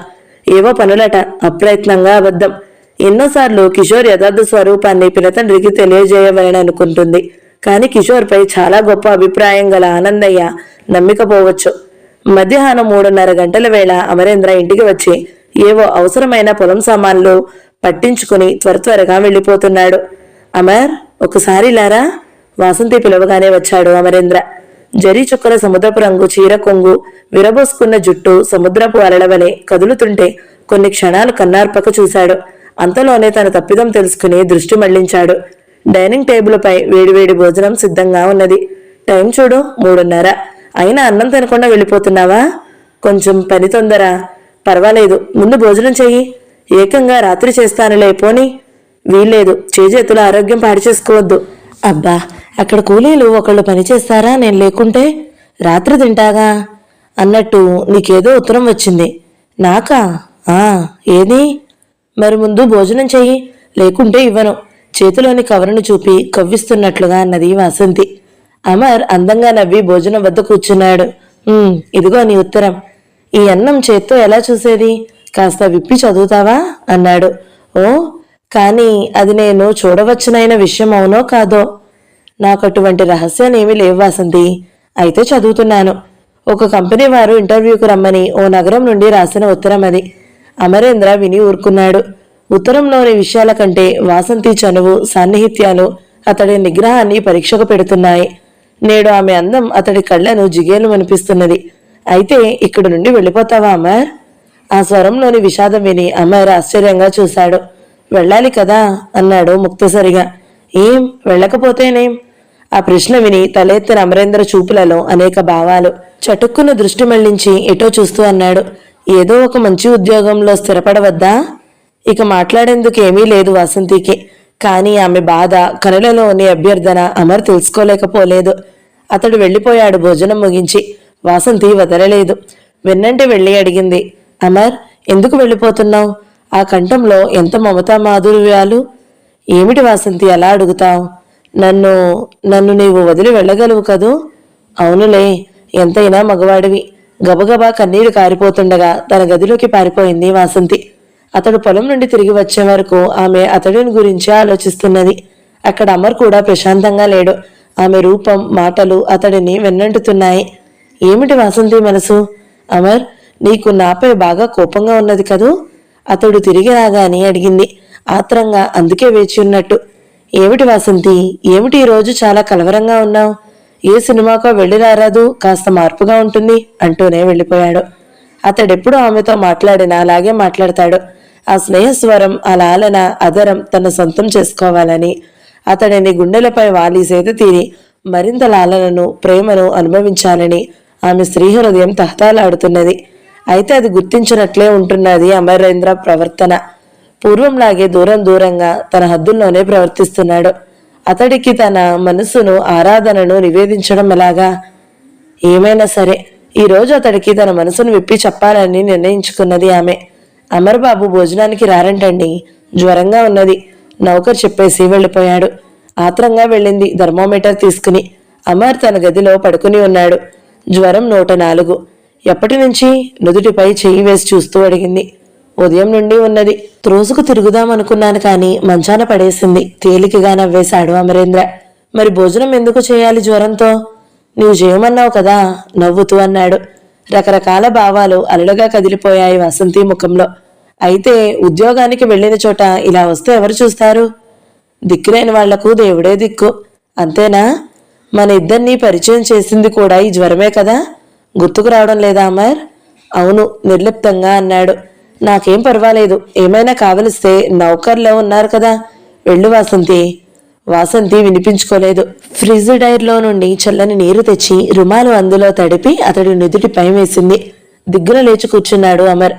ఏవో పనులట, అప్రయత్నంగా అబద్ధం. ఎన్నోసార్లు కిషోర్ యథార్థ స్వరూపాన్ని పినతండ్రికి తెలియజేయవలని అనుకుంటుంది. కానీ కిషోర్పై చాలా గొప్ప అభిప్రాయం గల ఆనందయ్య నమ్మికపోవచ్చు. మధ్యాహ్నం 3:30 గంటల వేళ అమరేంద్ర ఇంటికి వచ్చి ఏవో అవసరమైన పొలం సామాన్లు పట్టించుకుని త్వరగా వెళ్ళిపోతున్నాడు. అమర్, ఒకసారి లారా. వాసంతి పిలవగానే వచ్చాడు అమరేంద్ర. జరీ చుక్కల సముద్రపు రంగు చీర కొంగు, విరబోసుకున్న జుట్టు సముద్రపు అలల వలె కదులుతుంటే కొన్ని క్షణాలు కన్నార్పక చూశాడు. అంతలోనే తన తప్పిదం తెలుసుకుని దృష్టి మళ్లించాడు. డైనింగ్ టేబుల్పై వేడివేడి భోజనం సిద్ధంగా ఉన్నది. టైం చూడు 3:30. అయినా అన్నం తినకుండా వెళ్ళిపోతున్నావా? కొంచెం పని తొందర. పర్వాలేదు, ముందు భోజనం చెయ్యి. ఏకంగా రాత్రి చేస్తానులే. పోనీ. వీల్లేదు, చేతుల ఆరోగ్యం పాడు చేసుకోవద్దు. అబ్బా, అక్కడ కూలీలు ఒకళ్ళు పని చేస్తారా నేను లేకుంటే? రాత్రి తింటాగా అన్నట్టు నీకేదో ఉత్తరం వచ్చింది. నాకా? ఏది? మరి ముందు భోజనం చెయ్యి, లేకుంటే ఇవ్వను. చేతిలోని కవరును చూపి కవ్విస్తున్నట్లుగా అన్నది వాసంతి. అమర్ అందంగా నవ్వి భోజనం వద్ద కూర్చున్నాడు. ఇదిగో నీ ఉత్తరం. ఈ అన్నం చేత్తో ఎలా చూసేది? కాస్త విప్పి చదువుతావా అన్నాడు. ఓ, కానీ అది నేను చూడవచ్చునైన విషయం అవునో కాదో? నాకు అటువంటి రహస్యాలేమీ లేవు వాసంతి. అయితే చదువుతున్నాను. ఒక కంపెనీ వారు ఇంటర్వ్యూకు రమ్మని ఓ నగరం నుండి రాసిన ఉత్తరం అది. అమరేంద్ర విని ఊరుకున్నాడు. ఉత్తరంలోని విషయాల కంటే వాసంతి చనువు, సాన్నిహిత్యాలు అతడి నిగ్రహాన్ని పరీక్షకు పెడుతున్నాయి. నేడు ఆమె అందం అతడి కళ్లను జిగేలు అనిపిస్తున్నది. అయితే ఇక్కడి నుండి వెళ్ళిపోతావా అమర్? ఆ స్వరంలోని విషాదం విని అమర్ ఆశ్చర్యంగా చూశాడు. వెళ్ళాలి కదా అన్నాడు ముక్తసరిగా. ఏం, వెళ్ళకపోతేనేం? ఆ ప్రశ్న విని తలెత్తిన అమరేంద్ర చూపులలో అనేక భావాలు. చటుక్కున దృష్టి మళ్లించి ఎటో చూస్తూ అన్నాడు. ఏదో ఒక మంచి ఉద్యోగంలో స్థిరపడవద్దా? ఇక మాట్లాడేందుకు ఏమీ లేదు వాసంతికి. కానీ ఆమె బాధ, కనులలోని అభ్యర్థన అమర్ తెలుసుకోలేకపోలేదు. అతడు వెళ్ళిపోయాడు భోజనం ముగించి. వాసంతి వదలలేదు. వెన్నంటి వెళ్ళి అడిగింది. అమర్, ఎందుకు వెళ్ళిపోతున్నావు? ఆ కంఠంలో ఎంత మమతా మాధుర్యాలు! ఏమిటి వాసంతి అలా అడుగుతావు? నన్ను నీవు వదిలి వెళ్ళగలవు కదూ? అవునులే, ఎంతైనా మగవాడివి. గబగబా కన్నీరు కారిపోతుండగా తన గదిలోకి పారిపోయింది వాసంతి. అతడు పొలం నుండి తిరిగి వచ్చే వరకు ఆమె అతడిని గురించి ఆలోచిస్తున్నది. అక్కడ అమర్ కూడా ప్రశాంతంగా లేడు. ఆమె రూపం, మాటలు అతడిని వెన్నంటుతున్నాయి. ఏమిటి వాసంతి మనసు? అమర్, నీకు నాపై బాగా కోపంగా ఉన్నది కదూ? అతడు తిరిగి రాగాని అడిగింది ఆత్రంగా, అందుకే వేచి ఉన్నట్టు. ఏమిటి వాసంతి, ఏమిటి ఈరోజు చాలా కలవరంగా ఉన్నావు? ఏ సినిమాకో వెళ్ళి రారాదు, కాస్త మార్పుగా ఉంటుంది అంటూనే వెళ్ళిపోయాడు. అతడెప్పుడు ఆమెతో మాట్లాడినా అలాగే మాట్లాడతాడు. ఆ స్నేహస్వరం, ఆ లాలన, అదరం తన సొంతం చేసుకోవాలని, అతడిని గుండెలపై వాలి సేద తీరి మరింత లాలనను, ప్రేమను అనుభవించాలని ఆమె స్త్రీ హృదయం తహతాలాడుతున్నది. అయితే అది గుర్తించినట్లే ఉంటున్నది అమరేంద్ర ప్రవర్తన. పూర్వంలాగే దూరంగా తన హద్దుల్లోనే ప్రవర్తిస్తున్నాడు. అతడికి తన మనసును, ఆరాధనను నివేదించడం ఎలాగా? ఏమైనా సరే, ఈరోజు అతడికి తన మనసును విప్పి చెప్పాలని నిర్ణయించుకున్నది ఆమె. అమర్ బాబు భోజనానికి రారంటండి, జ్వరంగా ఉన్నది నౌకర్ చెప్పేసి వెళ్ళిపోయాడు. ఆత్రంగా వెళ్ళింది థర్మోమీటర్ తీసుకుని. అమర్ తన గదిలో పడుకుని ఉన్నాడు. జ్వరం 104. ఎప్పటి నుంచి? నుదుటిపై చెయ్యి వేసి చూస్తూ అడిగింది. ఉదయం నుండి ఉన్నది. త్రోసుకు తిరుగుదామనుకున్నాను కానీ మంచాన పడేసింది. తేలికగా నవ్వేశాడు అమరేంద్ర. మరి భోజనం ఎందుకు చేయాలి జ్వరంతో? నీవు చేయమన్నావు కదా నవ్వుతూ అన్నాడు. రకరకాల భావాలు అలలుగా కదిలిపోయాయి వసంతి ముఖంలో. అయితే ఉద్యోగానికి వెళ్ళిన చోట ఇలా వస్తే ఎవరు చూస్తారు? దిక్కులేని వాళ్లకు దేవుడే దిక్కు, అంతేనా? మన ఇద్దరినీ పరిచయం చేసింది కూడా ఈ జ్వరమే కదా? గుర్తుకు రావడం లేదా అమర్? అవును, నిర్లిప్తంగా అన్నాడు. నాకేం పర్వాలేదు, ఏమైనా కావలిస్తే నౌకర్లో ఉన్నారు కదా, వెళ్ళు వాసంతి. వాసంతి వినిపించుకోలేదు. ఫ్రిడ్జ్ డైర్లో నుండి చల్లని నీరు తెచ్చి రుమాలు అందులో తడిపి అతడి నుదుటి పై వేసింది. దిగ్గున లేచి కూర్చున్నాడు అమర్.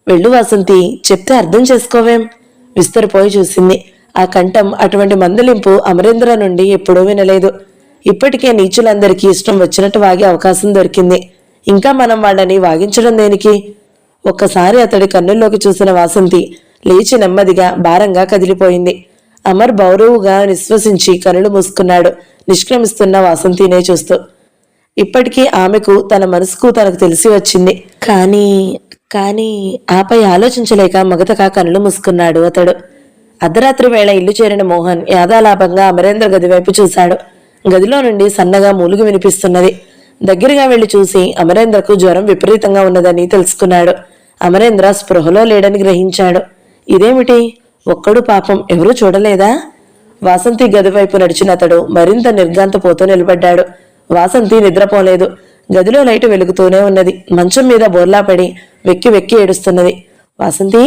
వెళ్ళు వాసంతి, చెప్తే అర్థం చేసుకోవేం? విస్తరిపోయి చూసింది. ఆ కంఠం, అటువంటి మందలింపు అమరేంద్ర నుండి ఎప్పుడూ వినలేదు. ఇప్పటికే నీచులందరికీ ఇష్టం వచ్చినట్టు వాగే అవకాశం దొరికింది. ఇంకా మనం వాళ్ళని వాగించడం దేనికి? ఒక్కసారి అతడి కన్నుల్లోకి చూసిన వాసంతి లేచి నెమ్మదిగా భారంగా కదిలిపోయింది. అమర్ బౌరవుగా నిశ్వసించి కనులు మూసుకున్నాడు, నిష్క్రమిస్తున్న వాసంతినే చూస్తూ. ఇప్పటికీ ఆమెకు, తన మనసుకు తనకు తెలిసి వచ్చింది. కానీ ఆపై ఆలోచించలేక మగతగా కనులు మూసుకున్నాడు అతడు. అర్ధరాత్రి వేళ ఇల్లు చేరిన మోహన్ యాదాలాభంగా అమరేంద్ర గదివైపు చూశాడు. గదిలో నుండి సన్నగా మూలుగు వినిపిస్తున్నది. దగ్గరగా వెళ్లి చూసి అమరేంద్రకు జ్వరం విపరీతంగా ఉన్నదని తెలుసుకున్నాడు. అమరేంద్ర స్పృహలో లేడని గ్రహించాడు. ఇదేమిటి? ఒక్కడు పాపం ఎవరూ చూడలేదా? వాసంతి గదివైపు నడిచిన అతడు మరింత నిర్గాంతపోతూ నిలబడ్డాడు. వాసంతి నిద్రపోలేదు. గదిలో లైటు వెలుగుతూనే ఉన్నది. మంచం మీద బోర్లాపడి వెక్కి వెక్కి ఏడుస్తున్నది. వాసంతి,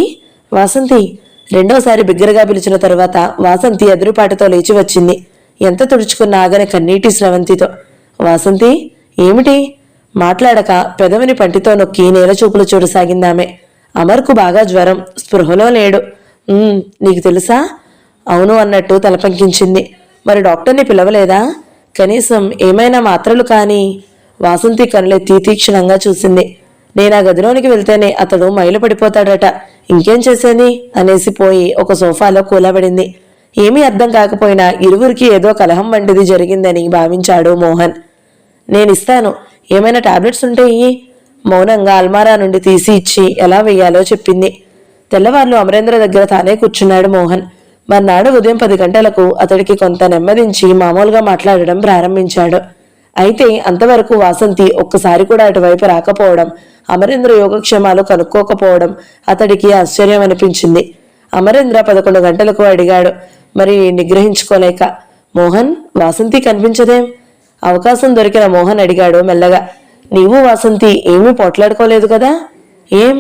వాసంతి! రెండోసారి బిగ్గరగా పిలిచిన తరువాత వాసంతి ఎదురుపాటుతో లేచి వచ్చింది. ఎంత తుడుచుకున్న ఆగని కన్నీటి స్రవంతితో. వాసంతి, ఏమిటి? మాట్లాడక పెదవిని పంటితో నొక్కి నేలచూపులు చూడసాగిందామె. అమర్కు బాగా జ్వరం, స్పృహలో లేడు. నీకు తెలుసా? అవును అన్నట్టు తలపంకించింది. మరి డాక్టర్ని పిలవలేదా? కనీసం ఏమైనా మాత్రలు కానీ? వాసంతి కనులెత్తి తీక్షణంగా చూసింది. నేను ఆ గదిలోనికి వెళ్తేనే అతడు మైలు పడిపోతాడట, ఇంకేం చేసేది అనేసి పోయి ఒక సోఫాలో కూలబడింది. ఏమీ అర్థం కాకపోయినా ఇరువురికి ఏదో కలహం వంటిది జరిగిందని భావించాడు మోహన్. నేనిస్తాను, ఏమైనా టాబ్లెట్స్ ఉంటే ఇయ్యి. మౌనంగా అల్మారా నుండి తీసి ఇచ్చి ఎలా వెయ్యాలో చెప్పింది. తెల్లవార్లు అమరేంద్ర దగ్గర తానే కూర్చున్నాడు మోహన్. మర్నాడు ఉదయం 10 గంటలకు అతడికి కొంత నెమ్మదించి మామూలుగా మాట్లాడడం ప్రారంభించాడు. అయితే అంతవరకు వాసంతి ఒక్కసారి కూడా అటువైపు రాకపోవడం, అమరేంద్ర యోగక్షేమాలు కనుక్కోకపోవడం అతడికి ఆశ్చర్యం అనిపించింది. అమరేంద్ర 11 గంటలకు అడిగాడు, మరి నిగ్రహించుకోలేక. మోహన్, వాసంతి కనిపించదేం? అవకాశం దొరికిన మోహన్ అడిగాడు మెల్లగా. నీవు వాసంతి ఏమీ పోట్లాడుకోలేదు కదా? ఏం?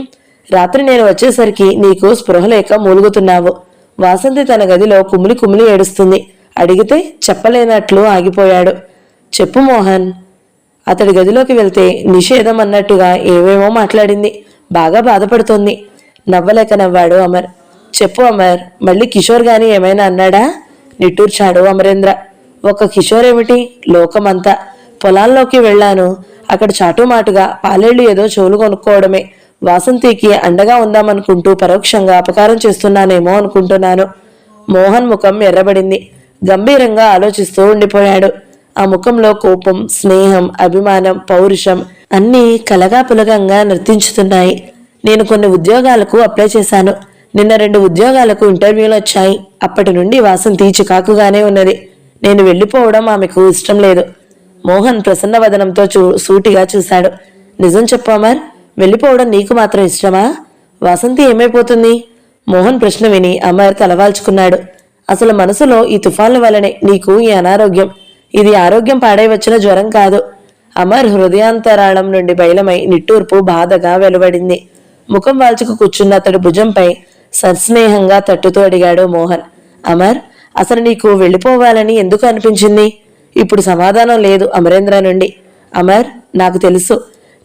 రాత్రి నేను వచ్చేసరికి నీకు స్పృహ లేక మూలుగుతున్నావు. వాసంతి తన గదిలో కుమిలి కుమిలి ఏడుస్తుంది. అడిగితే చెప్పలేనట్లు ఆగిపోయాడు. చెప్పు మోహన్. అతడి గదిలోకి వెళ్తే నిషేధం అన్నట్టుగా ఏవేమో మాట్లాడింది. బాగా బాధపడుతోంది. నవ్వలేక నవ్వాడు అమర్. చెప్పు అమర్, మళ్ళీ కిషోర్ గాని ఏమైనా అన్నాడా? నిట్టూర్చాడు అమరేంద్ర. ఒక కిషోర్ ఏమిటి, లోకమంతా. పొలాల్లోకి వెళ్ళాను. అక్కడ చాటుమాటుగా పాలేళ్లు ఏదో చెవులు కొనుక్కోవడమే. వాసంతికి అండగా ఉందామనుకుంటూ పరోక్షంగా అపకారం చేస్తున్నానేమో అనుకుంటున్నాను. మోహన్ ముఖం ఎర్రబడింది. గంభీరంగా ఆలోచిస్తూ ఉండిపోయాడు. ఆ ముఖంలో కోపం, స్నేహం, అభిమానం, పౌరుషం అన్నీ కలగాపులగంగా నర్తించుతున్నాయి. నేను కొన్ని ఉద్యోగాలకు అప్లై చేశాను. నిన్న 2 ఉద్యోగాలకు ఇంటర్వ్యూలు వచ్చాయి. అప్పటి నుండి వాసంతి చికాకుగానే ఉన్నది. నేను వెళ్ళిపోవడం ఆమెకు ఇష్టం లేదు. మోహన్ ప్రసన్నవదనంతో సూటిగా చూశాడు. నిజం చెప్పు అమర్, వెళ్ళిపోవడం నీకు మాత్రం ఇష్టమా? వాసంతి ఏమైపోతుంది? మోహన్ ప్రశ్న విని అమర్ తలవాల్చుకున్నాడు. అసలు మనసులో ఈ తుఫాన్ల వల్లనే నీకు ఈ అనారోగ్యం. ఇది ఆరోగ్యం పాడై వచ్చిన జ్వరం కాదు. అమర్ హృదయాంతరాళం నుండి బయలమై నిట్టూర్పు బాధగా వెలువడింది. ముఖం వాల్చుకు కూర్చున్న అతడి భుజంపై సస్నేహంగా తట్టుతూ అడిగాడు మోహన్. అమర్, అసలు నీకు వెళ్ళిపోవాలని ఎందుకు అనిపించింది? ఇప్పుడు సమాధానం లేదు అమరేంద్ర నుండి. అమర్, నాకు తెలుసు,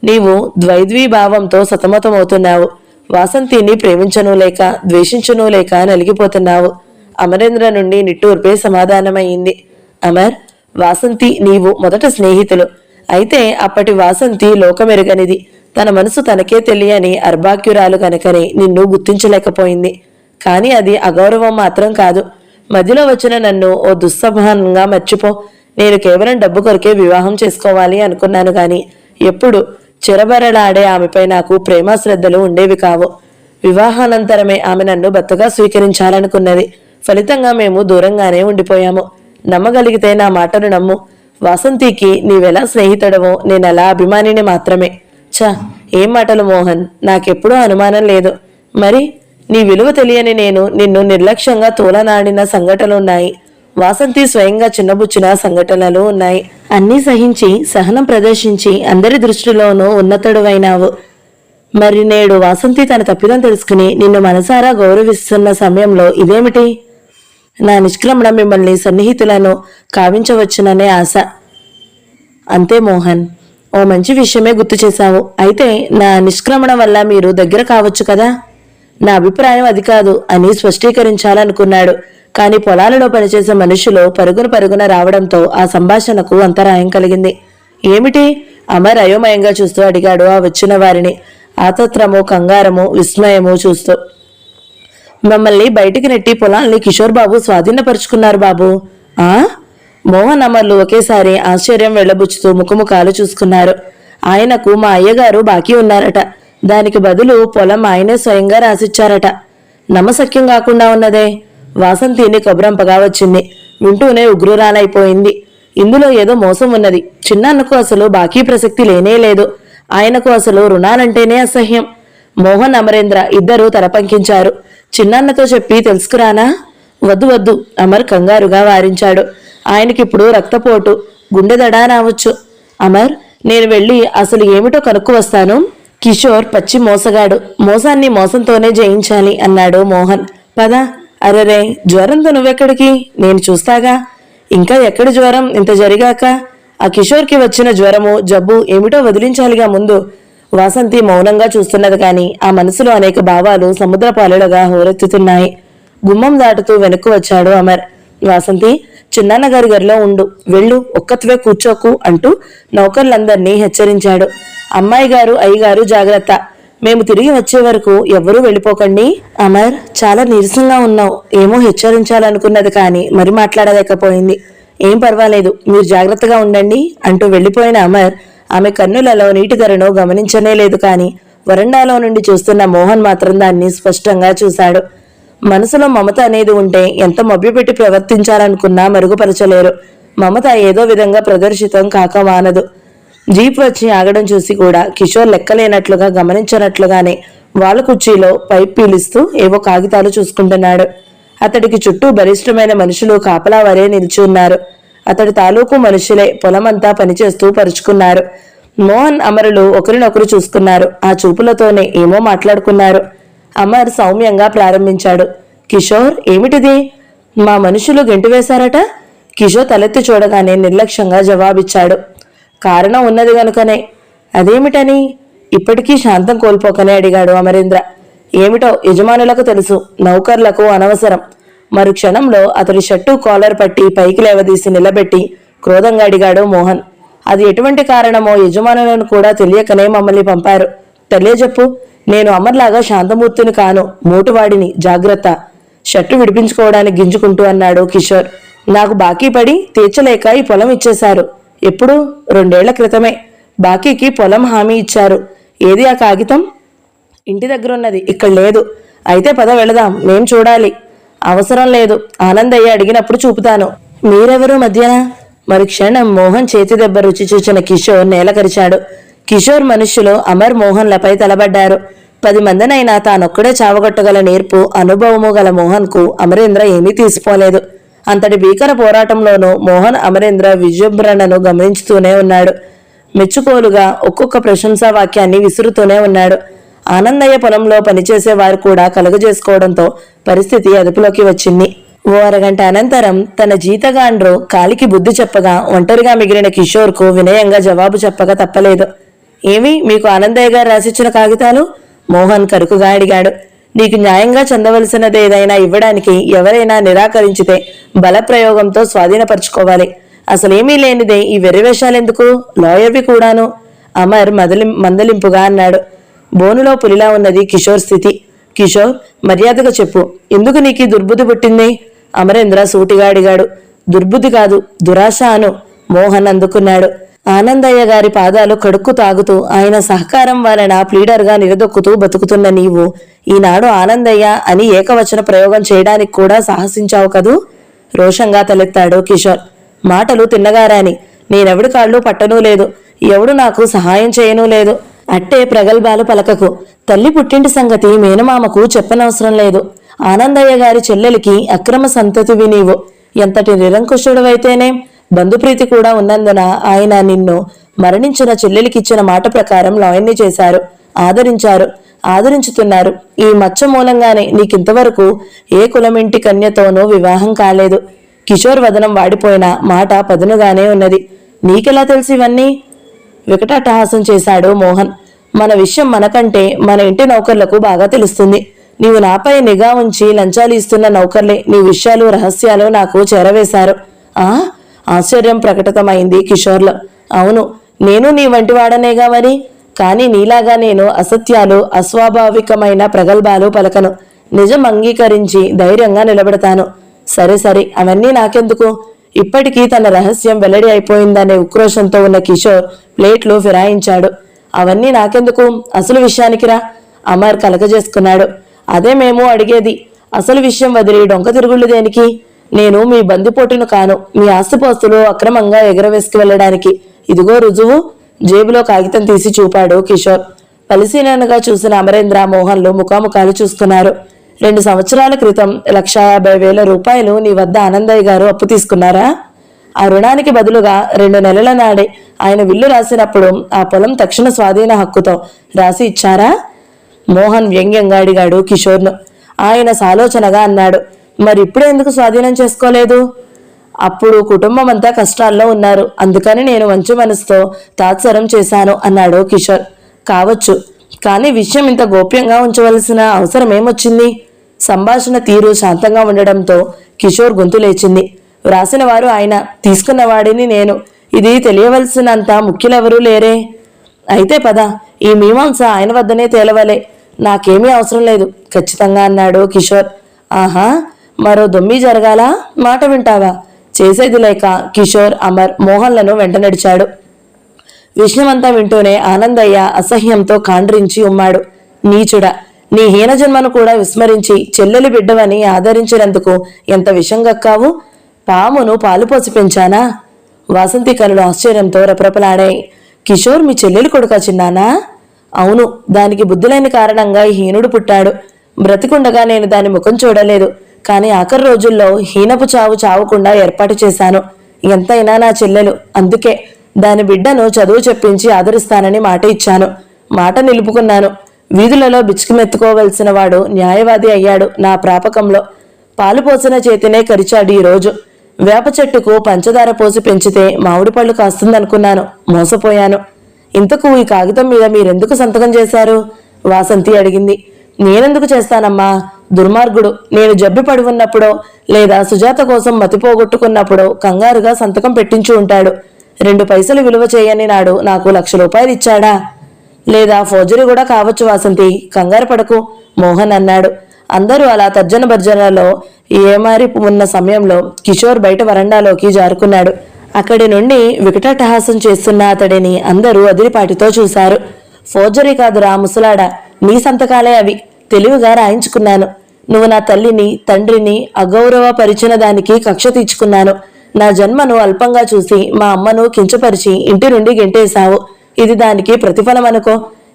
నీవు ద్వైద్వీభావంతో సతమతమవుతున్నావు. వాసంతిని ప్రేమించను లేక ద్వేషించను లేక నలిగిపోతున్నావు. అమరేంద్ర నుండి నిట్టూర్పే సమాధానమయ్యింది. అమర్, వాసంతి నీవు మొదట స్నేహితులు. అయితే అప్పటి వాసంతి లోకమెరుగనిది. తన మనసు తనకే తెలియని అర్భాక్యురాలు కనుకని నిన్ను గుర్తించలేకపోయింది. కాని అది అగౌరవం మాత్రం కాదు. మధ్యలో వచ్చిన నన్ను ఓ దుస్సభానంగా మర్చిపో. నేను కేవలం డబ్బు కొరకే వివాహం చేసుకోవాలి అనుకున్నాను గాని ఎప్పుడు చిరబరలాడే ఆమెపై నాకు ప్రేమ శ్రద్ధలు ఉండేవి కావు. వివాహానంతరమే ఆమె నన్ను భర్తగా స్వీకరించాలనుకున్నది. ఫలితంగా మేము దూరంగానే ఉండిపోయాము. నమ్మగలిగితే నా మాటను నమ్ము. వాసంతికి నీవెలా స్నేహితుడవో నేనలా అభిమానిని మాత్రమే. ఏం మాటలు మోహన్, నాకెప్పుడూ అనుమానం లేదు. మరి నీ విలువ తెలియని నేను నిన్ను నిర్లక్ష్యంగా తోలనాడిన సంఘటనలున్నాయి. వాసంతి స్వయంగా చిన్నబుచ్చిన సంఘటనలు ఉన్నాయి. అన్నీ సహించి సహనం ప్రదర్శించి అందరి దృష్టిలోనూ ఉన్నతుడువైనావు. మరి నేడు వాసంతి తన తప్పిదం తెలుసుకుని నిన్ను మనసారా గౌరవిస్తున్న సమయంలో ఇదేమిటి? నా నిష్క్రమణ మిమ్మల్ని సన్నిహితులను కావించవచ్చుననే ఆశ. అంతే మోహన్, ఓ మంచి విషయమే గుర్తు చేశావు. అయితే నా నిష్క్రమణ వల్ల మీరు దగ్గర కావచ్చు కదా? నా అభిప్రాయం అది కాదు అని స్పష్టీకరించాలనుకున్నాడు. కాని పొలాలలో పనిచేసే మనుషులు పరుగున రావడంతో ఆ సంభాషణకు అంతరాయం కలిగింది. ఏమిటి? అమర్ అయోమయంగా చూస్తూ అడిగాడు ఆ వచ్చిన వారిని, ఆతత్రము, కంగారము, విస్మయము చూస్తూ. మమ్మల్ని బయటికి నెట్టి పొలాల్ని కిషోర్ బాబు స్వాధీనపరుచుకున్నారు బాబు. ఆ? మోహన్ అమర్లు ఒకేసారి ఆశ్చర్యం వెళ్లబుచ్చుతూ ముఖముఖాలు చూసుకున్నారు. ఆయనకు మా అయ్యగారు బాకీ ఉన్నారట. దానికి బదులు పొలం ఆయనే స్వయంగా రాసిచ్చారట. నమ్మశక్యం కాకుండా ఉన్నదే. వాసంతిని కబురంపగా వచ్చింది. వింటూనే ఉగ్రురాలైపోయింది. ఇందులో ఏదో మోసం ఉన్నది. చిన్నాన్నకు అసలు బాకీ ప్రసక్తి లేనే లేదు. ఆయనకు అసలు రుణాలంటేనే అసహ్యం. మోహన్, అమరేంద్ర ఇద్దరూ తలపంకించారు. చిన్నాన్నతో చెప్పి తెలుసుకురానా? వద్దు వద్దు, అమర్ కంగారుగా వారించాడు. ఆయనకిప్పుడు రక్తపోటు, గుండెదడా రావచ్చు. అమర్, నేను వెళ్ళి అసలు ఏమిటో కనుక్కు వస్తాను. కిషోర్ పచ్చి మోసగాడు. మోసాన్ని మోసంతోనే జయించాలి అన్నాడు మోహన్. పద. అరెరే, జ్వరంతో నువ్వెక్కడికి? నేను చూస్తాగా. ఇంకా ఎక్కడి జ్వరం ఇంత జరిగాక? ఆ కిషోర్కి వచ్చిన జ్వరము జబ్బు ఏమిటో వదిలించాలిగా ముందు. వాసంతి మౌనంగా చూస్తున్నది కానీ ఆ మనసులో అనేక భావాలు సముద్ర పాలలుగా హోరెత్తుతున్నాయి. గుమ్మం దాటుతూ వెనక్కు వచ్చాడు అమర్. వాసంతి, చిన్నాన్న గారి గదిలో ఉండు, వెళ్ళు, ఒక్కత్వే కూర్చోకు అంటూ నౌకర్లందర్నీ హెచ్చరించాడు. అమ్మాయి గారు, అయ్యగారు జాగ్రత్త, మేము తిరిగి వచ్చే వరకు ఎవ్వరూ వెళ్ళిపోకండి. అమర్, చాలా నీరసంగా ఉన్నావు. ఏమో హెచ్చరించాలనుకున్నది కానీ మరి మాట్లాడలేకపోయింది. ఏం పర్వాలేదు, మీరు జాగ్రత్తగా ఉండండి అంటూ వెళ్లిపోయిన అమర్ ఆమె కన్నులలో నీటి ధరను గమనించనే లేదు. కానీ వరండాలో నుండి చూస్తున్న మోహన్ మాత్రం దాన్ని స్పష్టంగా చూశాడు. మనసులో మమత అనేది ఉంటే ఎంత మభ్యపెట్టి ప్రవర్తించాలనుకున్నా మరుగుపరచలేరు. మమత ఏదో విధంగా ప్రదర్శితం కాక మానదు. జీప్ వచ్చి ఆగడం చూసి కూడా కిషోర్ లెక్కలేనట్లుగా గమనించినట్లుగానే వాళ్ళ కుర్చీలో పైప్ పీలిస్తూ ఏవో కాగితాలు చూసుకుంటున్నాడు. అతడికి చుట్టూ బలిష్టమైన మనుషులు కాపలా వరే నిలిచి ఉన్నారు. అతడి తాలూకు మనుషులే పొలమంతా పనిచేస్తూ పరుచుకున్నారు. మోహన్, అమరులు ఒకరినొకరు చూసుకున్నారు. ఆ చూపులతోనే ఏమో మాట్లాడుకున్నారు. అమర్ సౌమ్యంగా ప్రారంభించాడు. కిషోర్, ఏమిటిది? మా మనుషులు గెంటు వేశారట. కిషోర్ తలెత్తి చూడగానే నిర్లక్ష్యంగా జవాబిచ్చాడు. కారణం ఉన్నది గనుకనే. అదేమిటని ఇప్పటికీ శాంతం కోల్పోకనే అడిగాడు అమరేంద్ర. ఏమిటో యజమానులకు తెలుసు, నౌకర్లకు అనవసరం. మరు క్షణంలో అతడి షర్టు కాలర్ పట్టి పైకి లేవదీసి నిలబెట్టి క్రోధంగా అడిగాడు మోహన్. అది ఎటువంటి కారణమో యజమానులను కూడా తెలియకనే మమ్మల్ని పంపారు. తెలియజెప్పు. నేను అమర్లాగా శాంతమూర్తిని కాను, మోటువాడిని, జాగ్రత్త. షర్టు విడిపించుకోవడానికి గింజుకుంటూ అన్నాడు కిషోర్. నాకు బాకీ పడి తీర్చలేక ఈ పొలం ఇచ్చేశారు. ఎప్పుడు? 2 ఏళ్ల క్రితమే. బాకీకి పొలం హామీ ఇచ్చారు. ఏది ఆ కాగితం? ఇంటి దగ్గరున్నది, ఇక్కడ లేదు. అయితే పద వెళదాం, మేం చూడాలి. అవసరం లేదు, ఆనందయ్య అడిగినప్పుడు చూపుతాను. మీరెవరు మధ్యన? మరి క్షణం మోహన్ చేతి దెబ్బ రుచి చూచిన కిషోర్ నేలకరిచాడు. కిషోర్ మనుష్యులు అమర్, మోహన్లపై తలబడ్డారు. 10 మందినైనా తానొక్కడే చావగొట్టగల నేర్పు, అనుభవము గల మోహన్కు అమరేంద్ర ఏమీ తీసిపోలేదు. అంతటి భీకర పోరాటంలోనూ మోహన్ అమరేంద్ర విజృంభణను గమనించుతూనే ఉన్నాడు. మెచ్చుకోలుగా ఒక్కొక్క ప్రశంసా వాక్యాన్ని విసురుతూనే ఉన్నాడు. ఆనందయ్య పొలంలో పనిచేసే వారు కూడా కలుగజేసుకోవడంతో పరిస్థితి అదుపులోకి వచ్చింది. ఓ అరగంట అనంతరం తన జీతగాండ్రు కాలికి బుద్ధి చెప్పగా ఒంటరిగా మిగిలిన కిషోర్కు వినయంగా జవాబు చెప్పక తప్పలేదు. ఏమి, మీకు ఆనందయ్య గారు రాసిచ్చిన కాగితాలు? మోహన్ కరుకుగా అడిగాడు. నీకు న్యాయంగా చెందవలసినది ఏదైనా ఇవ్వడానికి ఎవరైనా నిరాకరించితే బలప్రయోగంతో స్వాధీనపరచుకోవాలి. అసలేమీ లేనిదే ఈ వెర్రివేషాలెందుకు? లాయర్వి కూడాను. అమర్ మందలింపుగా అన్నాడు. బోనులో పులిలా ఉన్నది కిషోర్ స్థితి. కిషోర్, మర్యాదగా చెప్పు, ఎందుకు నీకు దుర్బుద్ధి పుట్టింది? అమరేంద్ర సూటిగా అడిగాడు. దుర్బుద్ధి కాదు, దురాశ అను. మోహన్ అందుకున్నాడు. ఆనందయ్య గారి పాదాలు కడుక్కు తాగుతూ ఆయన సహకారం వలన ప్లీడర్గా నిలదొక్కుతూ బతుకుతున్న నీవు ఈనాడు ఆనందయ్య అని ఏకవచన ప్రయోగం చేయడానికి కూడా సాహసించావు కదూ? రోషంగా తలెత్తాడు కిషోర్. మాటలు తిన్నగారాని. నేనెవడి కాళ్ళు పట్టనూ లేదు, ఎవడు నాకు సహాయం చేయనూ లేదు. అట్టే ప్రగల్భాలు పలకకు. తల్లి పుట్టింటి సంగతి మేనమామకు చెప్పనవసరం లేదు. ఆనందయ్య గారి చెల్లెలికి అక్రమ సంతతివి నీవు. ఎంతటి నిరంకుశుడవైతేనే బంధుప్రీతి కూడా ఉన్నందున ఆయన నిన్ను మరణించిన చెల్లెలికిచ్చిన మాట ప్రకారం లాయన్ని చేశారు, ఆదరించారు, ఆదరించుతున్నారు. ఈ మచ్చ మూలంగానే నీకింతవరకు ఏ కులమింటి కన్యతోనూ వివాహం కాలేదు. కిషోర్ వదనం వాడిపోయిన మాట పదునుగానే ఉన్నది. నీకెలా తెలిసి ఇవన్నీ? వికటాటహాసం చేశాడు మోహన్. మన విషయం మనకంటే మన ఇంటి నౌకర్లకు బాగా తెలుస్తుంది. నీవు నాపై నిఘా ఉంచి లంచాలు ఇస్తున్న నౌకర్లే నీ విషయాలు, రహస్యాలు నాకు చేరవేశారు. ఆశ్చర్యం ప్రకటితమైంది కిషోర్లో. అవును, నేను నీ వంటి వాడనేగా మరి. కానీ నీలాగా నేను అసత్యాలు, అస్వాభావికమైన ప్రగల్భాలు పలకను. నిజం అంగీకరించి ధైర్యంగా నిలబెడతాను. సరే సరే, అవన్నీ నాకెందుకు? ఇప్పటికీ తన రహస్యం వెల్లడి అయిపోయిందనే ఉక్రోషంతో ఉన్న కిషోర్ ప్లేట్లు ఫిరాయించాడు. అవన్నీ నాకెందుకు, అసలు విషయానికి రా. అమర్ కలగజేసుకున్నాడు. అదే మేము అడిగేది. అసలు విషయం వదిలి డొంక తిరుగుళ్ళు దేనికి? నేను మీ బందిపోటును కాను, మీ ఆస్తిపోస్తులు అక్రమంగా ఎగరవేసుకు వెళ్ళడానికి. ఇదిగో రుజువు. జేబులో కాగితం తీసి చూపాడు కిషోర్. పరిశీలనగా చూసిన అమరేంద్ర, మోహన్లు ముఖాముఖాలు చూసుకున్నారు. 2 సంవత్సరాల క్రితం 1,50,000 రూపాయలు నీ వద్ద ఆనందయ్య గారు అప్పు తీసుకున్నారా? ఆ రుణానికి బదులుగా 2 నెలల నాడే ఆయన విల్లు రాసినప్పుడు ఆ పొలం తక్షణ స్వాధీన హక్కుతో రాసి ఇచ్చారా? మోహన్ వ్యంగ్యంగా అడిగాడు కిషోర్ను. ఆయన సాలోచనగా అన్నాడు. మరి ఇప్పుడే ఎందుకు స్వాధీనం చేసుకోలేదు? అప్పుడు కుటుంబం అంతా కష్టాల్లో ఉన్నారు, అందుకని నేను మంచి మనసుతో తాత్సరం చేశాను అన్నాడు కిషోర్. కావచ్చు, కానీ విషయం ఇంత గోప్యంగా ఉంచవలసిన అవసరం ఏమొచ్చింది? సంభాషణ తీరు శాంతంగా ఉండడంతో కిషోర్ గొంతు లేచింది. వ్రాసిన వారు ఆయన, తీసుకున్న వాడిని నేను. ఇది తెలియవలసినంత ముఖ్యులెవరూ లేరే. అయితే పద, ఈ మీమాంస ఆయన వద్దనే తేలవలే. నాకేమీ అవసరం లేదు ఖచ్చితంగా అన్నాడు కిషోర్. ఆహా, మరో దొమ్మి జరగాలా? మాట వింటావా? చేసేది లేక కిషోర్ అమర్ మోహన్లను వెంట నడిచాడు. విషయమంతా వింటూనే ఆనందయ్య అసహ్యంతో కాండ్రించి ఉమ్మాడు. నీచుడా, నీ హీనజన్మను కూడా విస్మరించి చెల్లెలి బిడ్డవని ఆదరించినందుకు ఎంత విషంగక్కావు? పామును పాలుపోసి పెంచానా? వాసంతి కళ్ళు ఆశ్చర్యంతో రెపరెపలాడాయి. కిషోర్ మీ చెల్లెలి కొడుకా చిన్నానా? అవును, దానికి బుద్ధిలేని కారణంగా ఈ హీనుడు పుట్టాడు. బ్రతికుండగా నేను దాని ముఖం చూడలేదు, కానీ ఆఖరి రోజుల్లో హీనపు చావు చావకుండా ఏర్పాటు చేశాను. ఎంతైనా నా చెల్లెలు, అందుకే దాని బిడ్డను చదువు చెప్పించి ఆదరిస్తానని మాట ఇచ్చాను. మాట నిలుపుకున్నాను. వీధులలో బిచ్చుకుమెత్తుకోవలసిన వాడు న్యాయవాది అయ్యాడు నా ప్రాపకంలో. పాలు పోసిన చేతినే కరిచాడు ఈరోజు. వేప చెట్టుకు పంచదార పోసి పెంచితే మామిడి పళ్ళు కాస్తుందనుకున్నాను, మోసపోయాను. ఇంతకు ఈ కాగితం మీద మీరెందుకు సంతకం చేశారు? వాసంతి అడిగింది. నేనెందుకు చేస్తానమ్మా? దుర్మార్గుడు నేను జబ్బి పడి ఉన్నప్పుడో లేదా సుజాత కోసం మతిపోగొట్టుకున్నప్పుడో కంగారుగా సంతకం పెట్టించి ఉంటాడు. 2 పైసలు విలువ చేయని నాడు నాకు 1,00,000 రూపాయలు ఇచ్చాడా? లేదా ఫోర్జరీ కూడా కావచ్చు వాసంతి, కంగారు పడకు మోహన్ అన్నాడు. అందరూ అలా తర్జన భర్జనలో ఏమారి ఉన్న సమయంలో కిషోర్ బయట వరండాలోకి జారుకున్నాడు. అక్కడి నుండి వికటాటహాసం చేస్తున్న అతడిని అందరూ అదిరిపాటితో చూశారు. ఫోర్జరీ కాదురా ముసలాడా, నీ సంతకాలే అవి. తెలివిగా రాయించుకున్నాను. నువ్వు నా తల్లిని తండ్రిని అగౌరవపరిచిన దానికి కక్ష తీర్చుకున్నాను. నా జన్మను అల్పంగా చూసి మా అమ్మను కించపరిచి ఇంటి నుండి గెంటేశావు. ఇది దానికి ప్రతిఫలం అనుకో.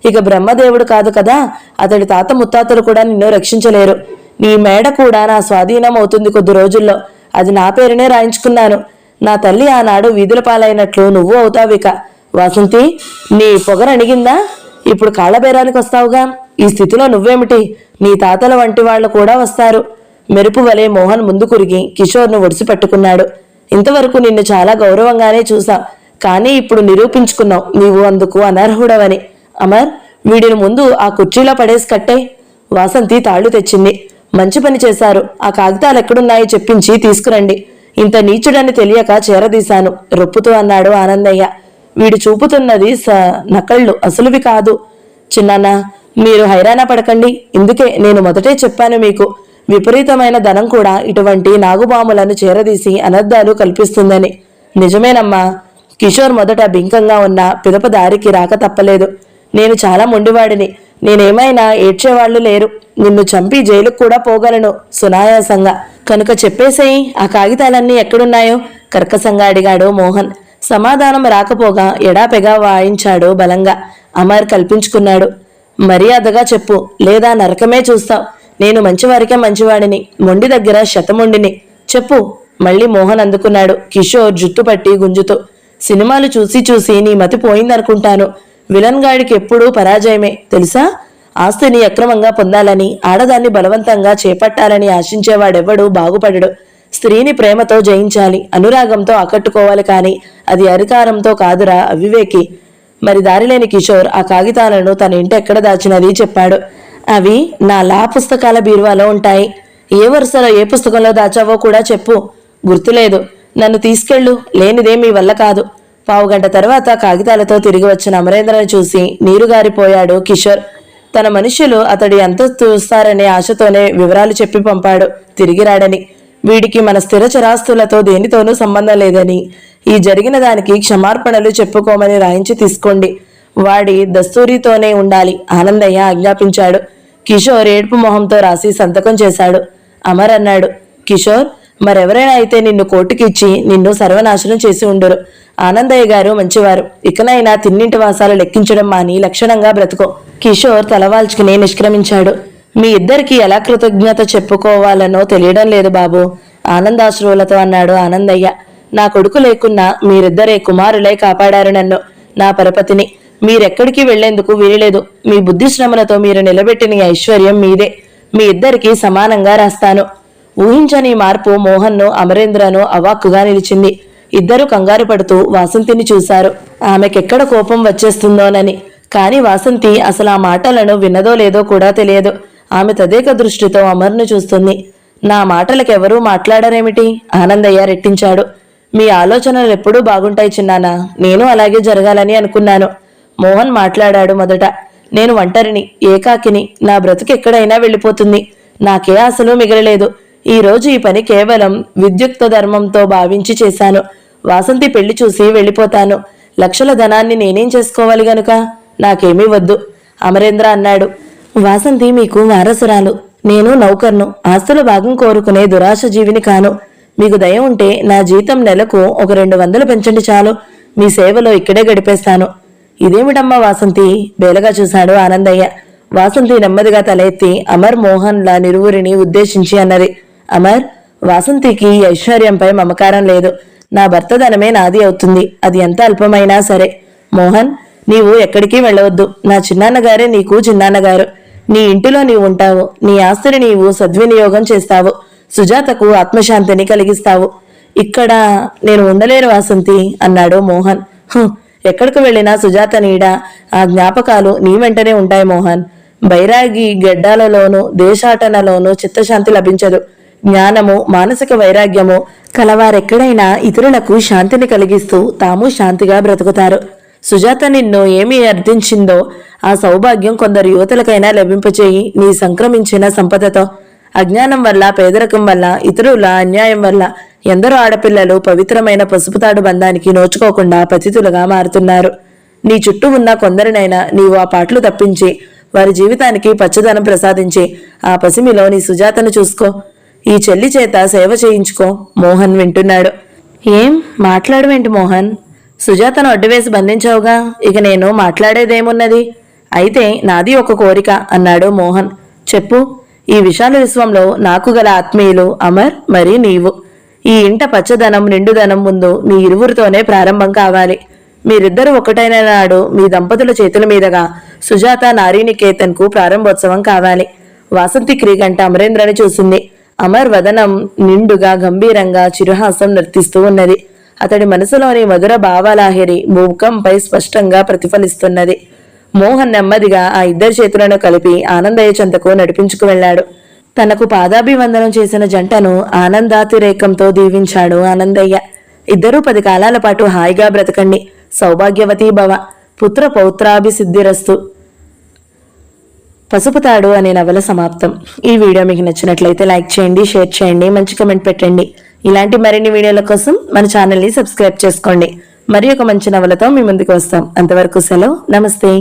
ఇక బ్రహ్మదేవుడు కాదు కదా, అతడి తాత ముత్తాతలు కూడా నిన్ను రక్షించలేరు. నీ మేడ కూడా నా స్వాధీనం అవుతుంది కొద్ది రోజుల్లో. అది నా పేరునే రాయించుకున్నాను. నా తల్లి ఆనాడు వీధుల పాలైనట్లు నువ్వు అవుతావిక. వాసంతి, నీ పొగరణిగిందా? ఇప్పుడు కాళ్ళబేరానికి వస్తావుగా. ఈ స్థితిలో నువ్వేమిటి? నీ తాతల వంటి వాళ్ళు కూడా వస్తారు. మెరుపు వలె మోహన్ ముందు కురిగి కిషోర్ను ఒడిసి పట్టుకున్నాడు. ఇంతవరకు నిన్ను చాలా గౌరవంగానే చూసా, కానీ ఇప్పుడు నిరూపించుకున్నావు నీవు అందుకు అనర్హుడవని. అమర్, వీడిని ముందు ఆ కుర్చీలో పడేసి కట్టే. వాసంతి తాళ్లు తెచ్చింది. మంచి పని చేశారు. ఆ కాగితాలు ఎక్కడున్నాయో చెప్పించి తీసుకురండి. ఇంత నీచుడని తెలియక చేరదీశాను రొప్పుతూ అన్నాడు ఆనందయ్య. వీడు చూపుతున్నది నకళ్ళు, అసలువి కాదు. చిన్నాన్న, మీరు హైరాణ పడకండి. ఇందుకే నేను మొదటే చెప్పాను మీకు, విపరీతమైన ధనం కూడా ఇటువంటి నాగుబాములను చేరదీసి అనర్థాలు కల్పిస్తుందని. నిజమేనమ్మా. కిషోర్ మొదట బింకంగా ఉన్న పిదప దారికి రాక తప్పలేదు. నేను చాలా మొండివాడిని. నేనేమైనా ఏడ్చేవాళ్లు లేరు. నిన్ను చంపి జైలుకు కూడా పోగలను సునాయాసంగా. కనుక చెప్పేసేయి, ఆ కాగితాలన్నీ ఎక్కడున్నాయో కర్కసంగా అడిగాడు మోహన్. సమాధానం రాకపోగా ఎడాపెగా వాయించాడు బలంగా. అమర్ కల్పించుకున్నాడు. మర్యాదగా చెప్పు, లేదా నరకమే చూస్తావు. నేను మంచివారికే మంచివాడిని, మొండి దగ్గర శతమొండిని. చెప్పు. మళ్ళీ మోహన్ అందుకున్నాడు కిషోర్ జుట్టు పట్టి గుంజుతూ. సినిమాలు చూసి చూసి నీ మతి పోయిందనుకుంటాను. విలన్ గాడికి ఎప్పుడూ పరాజయమే తెలుసా? ఆస్తిని అక్రమంగా పొందాలని, ఆడదాన్ని బలవంతంగా చేపట్టాలని ఆశించేవాడెవ్వడూ బాగుపడడు. స్త్రీని ప్రేమతో జయించాలి, అనురాగంతో ఆకట్టుకోవాలి, కానీ అది అధికారంతో కాదురా అవివేకి. మరి దారిలేని కిషోర్ ఆ కాగితాలను తన ఇంటి ఎక్కడ దాచినది చెప్పాడు. అవి నా లా పుస్తకాల బీరువాలో ఉంటాయి. ఏ వరుసలో ఏ పుస్తకంలో దాచావో కూడా చెప్పు. గుర్తులేదు. నన్ను తీసుకెళ్ళు, లేనిదే మీ వల్ల కాదు. 15 గంట తర్వాత కాగితాలతో తిరిగి వచ్చిన అమరేంద్రను చూసి నీరుగారిపోయాడు కిషోర్. తన మనుష్యులు అతడి అంత చూస్తారనే ఆశతోనే వివరాలు చెప్పి పంపాడు తిరిగి రాడని. వీడికి మన స్థిర చరాస్తులతో దేనితోనూ సంబంధం లేదని, ఈ జరిగిన దానికి క్షమార్పణలు చెప్పుకోమని రాయించి తీసుకోండి. వాడి దస్తూరితోనే ఉండాలి ఆనందయ్య ఆజ్ఞాపించాడు. కిషోర్ ఏడుపు మొహంతో రాసి సంతకం చేశాడు. అమర్ అన్నాడు, కిషోర్, మరెవరైనా అయితే నిన్ను కోర్టుకిచ్చి నిన్ను సర్వనాశనం చేసి ఉండురు. ఆనందయ్య గారు మంచివారు. ఇకనైనా తిన్నింటి వాసాలు లెక్కించడం మాని లక్షణంగా బ్రతుకో. కిషోర్ తలవాల్చుకుని నిష్క్రమించాడు. మీ ఇద్దరికి ఎలా కృతజ్ఞత చెప్పుకోవాలనో తెలియడం లేదు బాబు, ఆనందాశ్రువులతో అన్నాడు ఆనందయ్య. నా కొడుకు లేకున్నా మీరిద్దరే కుమారులై కాపాడారు నన్ను, నా పరపతిని. మీరెక్కడికి వెళ్లేందుకు వీలులేదు. మీ బుద్ధి శ్రమలతో మీరు నిలబెట్టిన ఐశ్వర్యం మీదే. మీ ఇద్దరికి సమానంగా రాస్తాను. ఊహించని మార్పు మోహన్ను అమరేంద్రను అవాక్కుగా నిలిచింది. ఇద్దరు కంగారు పడుతూ వాసంతిని చూశారు, ఆమెకెక్కడ కోపం వచ్చేస్తుందోనని. కాని వాసంతి అసలు ఆ మాటలను విన్నదో లేదో కూడా తెలియదు. ఆమె తదేక దృష్టితో అమర్ను చూస్తుంది. నా మాటలకెవరూ మాట్లాడరేమిటి? ఆనందయ్య రెట్టించాడు. మీ ఆలోచనలు ఎప్పుడూ బాగుంటాయి చిన్నానా, నేను అలాగే జరగాలని అనుకున్నాను. మోహన్ మాట్లాడాడు మొదట. నేను ఒంటరిని, ఏకాకిని, నా బ్రతుకు ఎక్కడైనా వెళ్ళిపోతుంది. నాకే అసలు మిగలలేదు. ఈ రోజు ఈ పని కేవలం విద్యుక్త ధర్మంతో భావించి చేశాను. వాసంతి పెళ్లి చూసి వెళ్ళిపోతాను. లక్షల ధనాన్ని నేనేం చేసుకోవాలి గనుక నాకేమీ వద్దు, అమరేంద్ర అన్నాడు. వాసంతి మీకు వారసురాలు, నేను నౌకర్ను. ఆస్తుల భాగం కోరుకునే దురాశ జీవిని కాను. మీకు దయ ఉంటే నా జీతం నెలకు ఒక 200 పెంచండి చాలు. మీ సేవలో ఇక్కడే గడిపేస్తాను. ఇదేమిటమ్మా వాసంతి, బేలగా చూశాడు ఆనందయ్య. వాసంతి నెమ్మదిగా తల ఎత్తి అమర్ మోహన్ల నిరువురిని ఉద్దేశించి అన్నది. అమర్, వాసంతికి ఐశ్వర్యంపై మమకారం లేదు. నా భర్త ధనమే నాది అవుతుంది, అది ఎంత అల్పమైనా సరే. మోహన్, నీవు ఎక్కడికి వెళ్ళవద్దు. నా చిన్నాన్నగారే నీకు చిన్నాన్నగారు. నీ ఇంటిలో నీవు ఉంటావు. నీ ఆస్తిని నీవు సద్వినియోగం చేస్తావు. సుజాతకు ఆత్మశాంతిని కలిగిస్తావు. ఇక్కడ నేను ఉండలేను వాసంతి, అన్నాడు మోహన్. ఎక్కడికి వెళ్ళినా సుజాత నీడ, ఆ జ్ఞాపకాలు నీ వెంటనే ఉంటాయి మోహన్. బైరాగి గడ్డాలలోనూ దేశాటనలోనూ చిత్తశాంతి లభించదు. జ్ఞానము, మానసిక వైరాగ్యము కలవారెక్కడైనా ఇతరులకు శాంతిని కలిగిస్తూ తాము శాంతిగా బ్రతుకుతారు. సుజాత నిన్ను ఏమి అర్థించిందో ఆ సౌభాగ్యం కొందరు యువతలకైనా లభింపచేయి నీ సంక్రమించిన సంపదతో. అజ్ఞానం వల్ల, పేదరికం వల్ల, ఇతరుల అన్యాయం వల్ల ఎందరో ఆడపిల్లలు పవిత్రమైన పసుపుతాడు బంధానికి నోచుకోకుండా పతితులుగా మారుతున్నారు. నీ చుట్టూ ఉన్న కొందరినైనా నీవు ఆ పాటలు తప్పించి వారి జీవితానికి పచ్చదనం ప్రసాదించి ఆ పసిమిలో నీ సుజాతను చూసుకో. ఈ చెల్లి చేత సేవ చేయించుకో. మోహన్ వింటున్నాడు. ఏం మాట్లాడవేంటి మోహన్? సుజాతను అడ్డువేసి బంధించావుగా, ఇక నేను మాట్లాడేదేమున్నది? అయితే నాది ఒక కోరిక, అన్నాడు మోహన్. చెప్పు. ఈ విశాల విశ్వంలో నాకు గల ఆత్మీయులు అమర్ మరి నీవు. ఈ ఇంట పచ్చదనం, నిండుదనం ముందు మీ ఇరువురితోనే ప్రారంభం కావాలి. మీరిద్దరూ ఒకటైన నాడు మీ దంపతుల చేతుల మీదుగా సుజాత నారీనికేతన్ కు ప్రారంభోత్సవం కావాలి. వాసంతి క్రీగంట అమరేంద్రని చూసింది. అమర్ వదనం నిండుగా గంభీరంగా చిరుహాసం నర్తిస్తూ ఉన్నది. అతడి మనసులోని మధుర భావాలాహిరి ముఖంపై స్పష్టంగా ప్రతిఫలిస్తున్నది. మోహన్ నెమ్మదిగా ఆ ఇద్దరి చేతులను కలిపి ఆనందయ్య చెంతకు నడిపించుకు వెళ్లాడు. తనకు పాదాభివందనం చేసిన జంటను ఆనందాతిరేకంతో దీవించాడు ఆనందయ్య. ఇద్దరూ 10 కాలాల పాటు హాయిగా బ్రతకండి. సౌభాగ్యవతీ భవ. పుత్ర పౌత్రాభిసిద్ధిరస్తు. పసుపుతాడు అనే నవల సమాప్తం. ఈ వీడియో మీకు నచ్చినట్లయితే లైక్ చేయండి, షేర్ చేయండి, మంచి కమెంట్ పెట్టండి. ఇలాంటి మరిన్ని వీడియోల కోసం మన ఛానల్ని సబ్స్క్రైబ్ చేసుకోండి. మరి ఒక మంచి నవలతో మీ ముందుకు వస్తాం. అంతవరకు సెలవు. నమస్తే.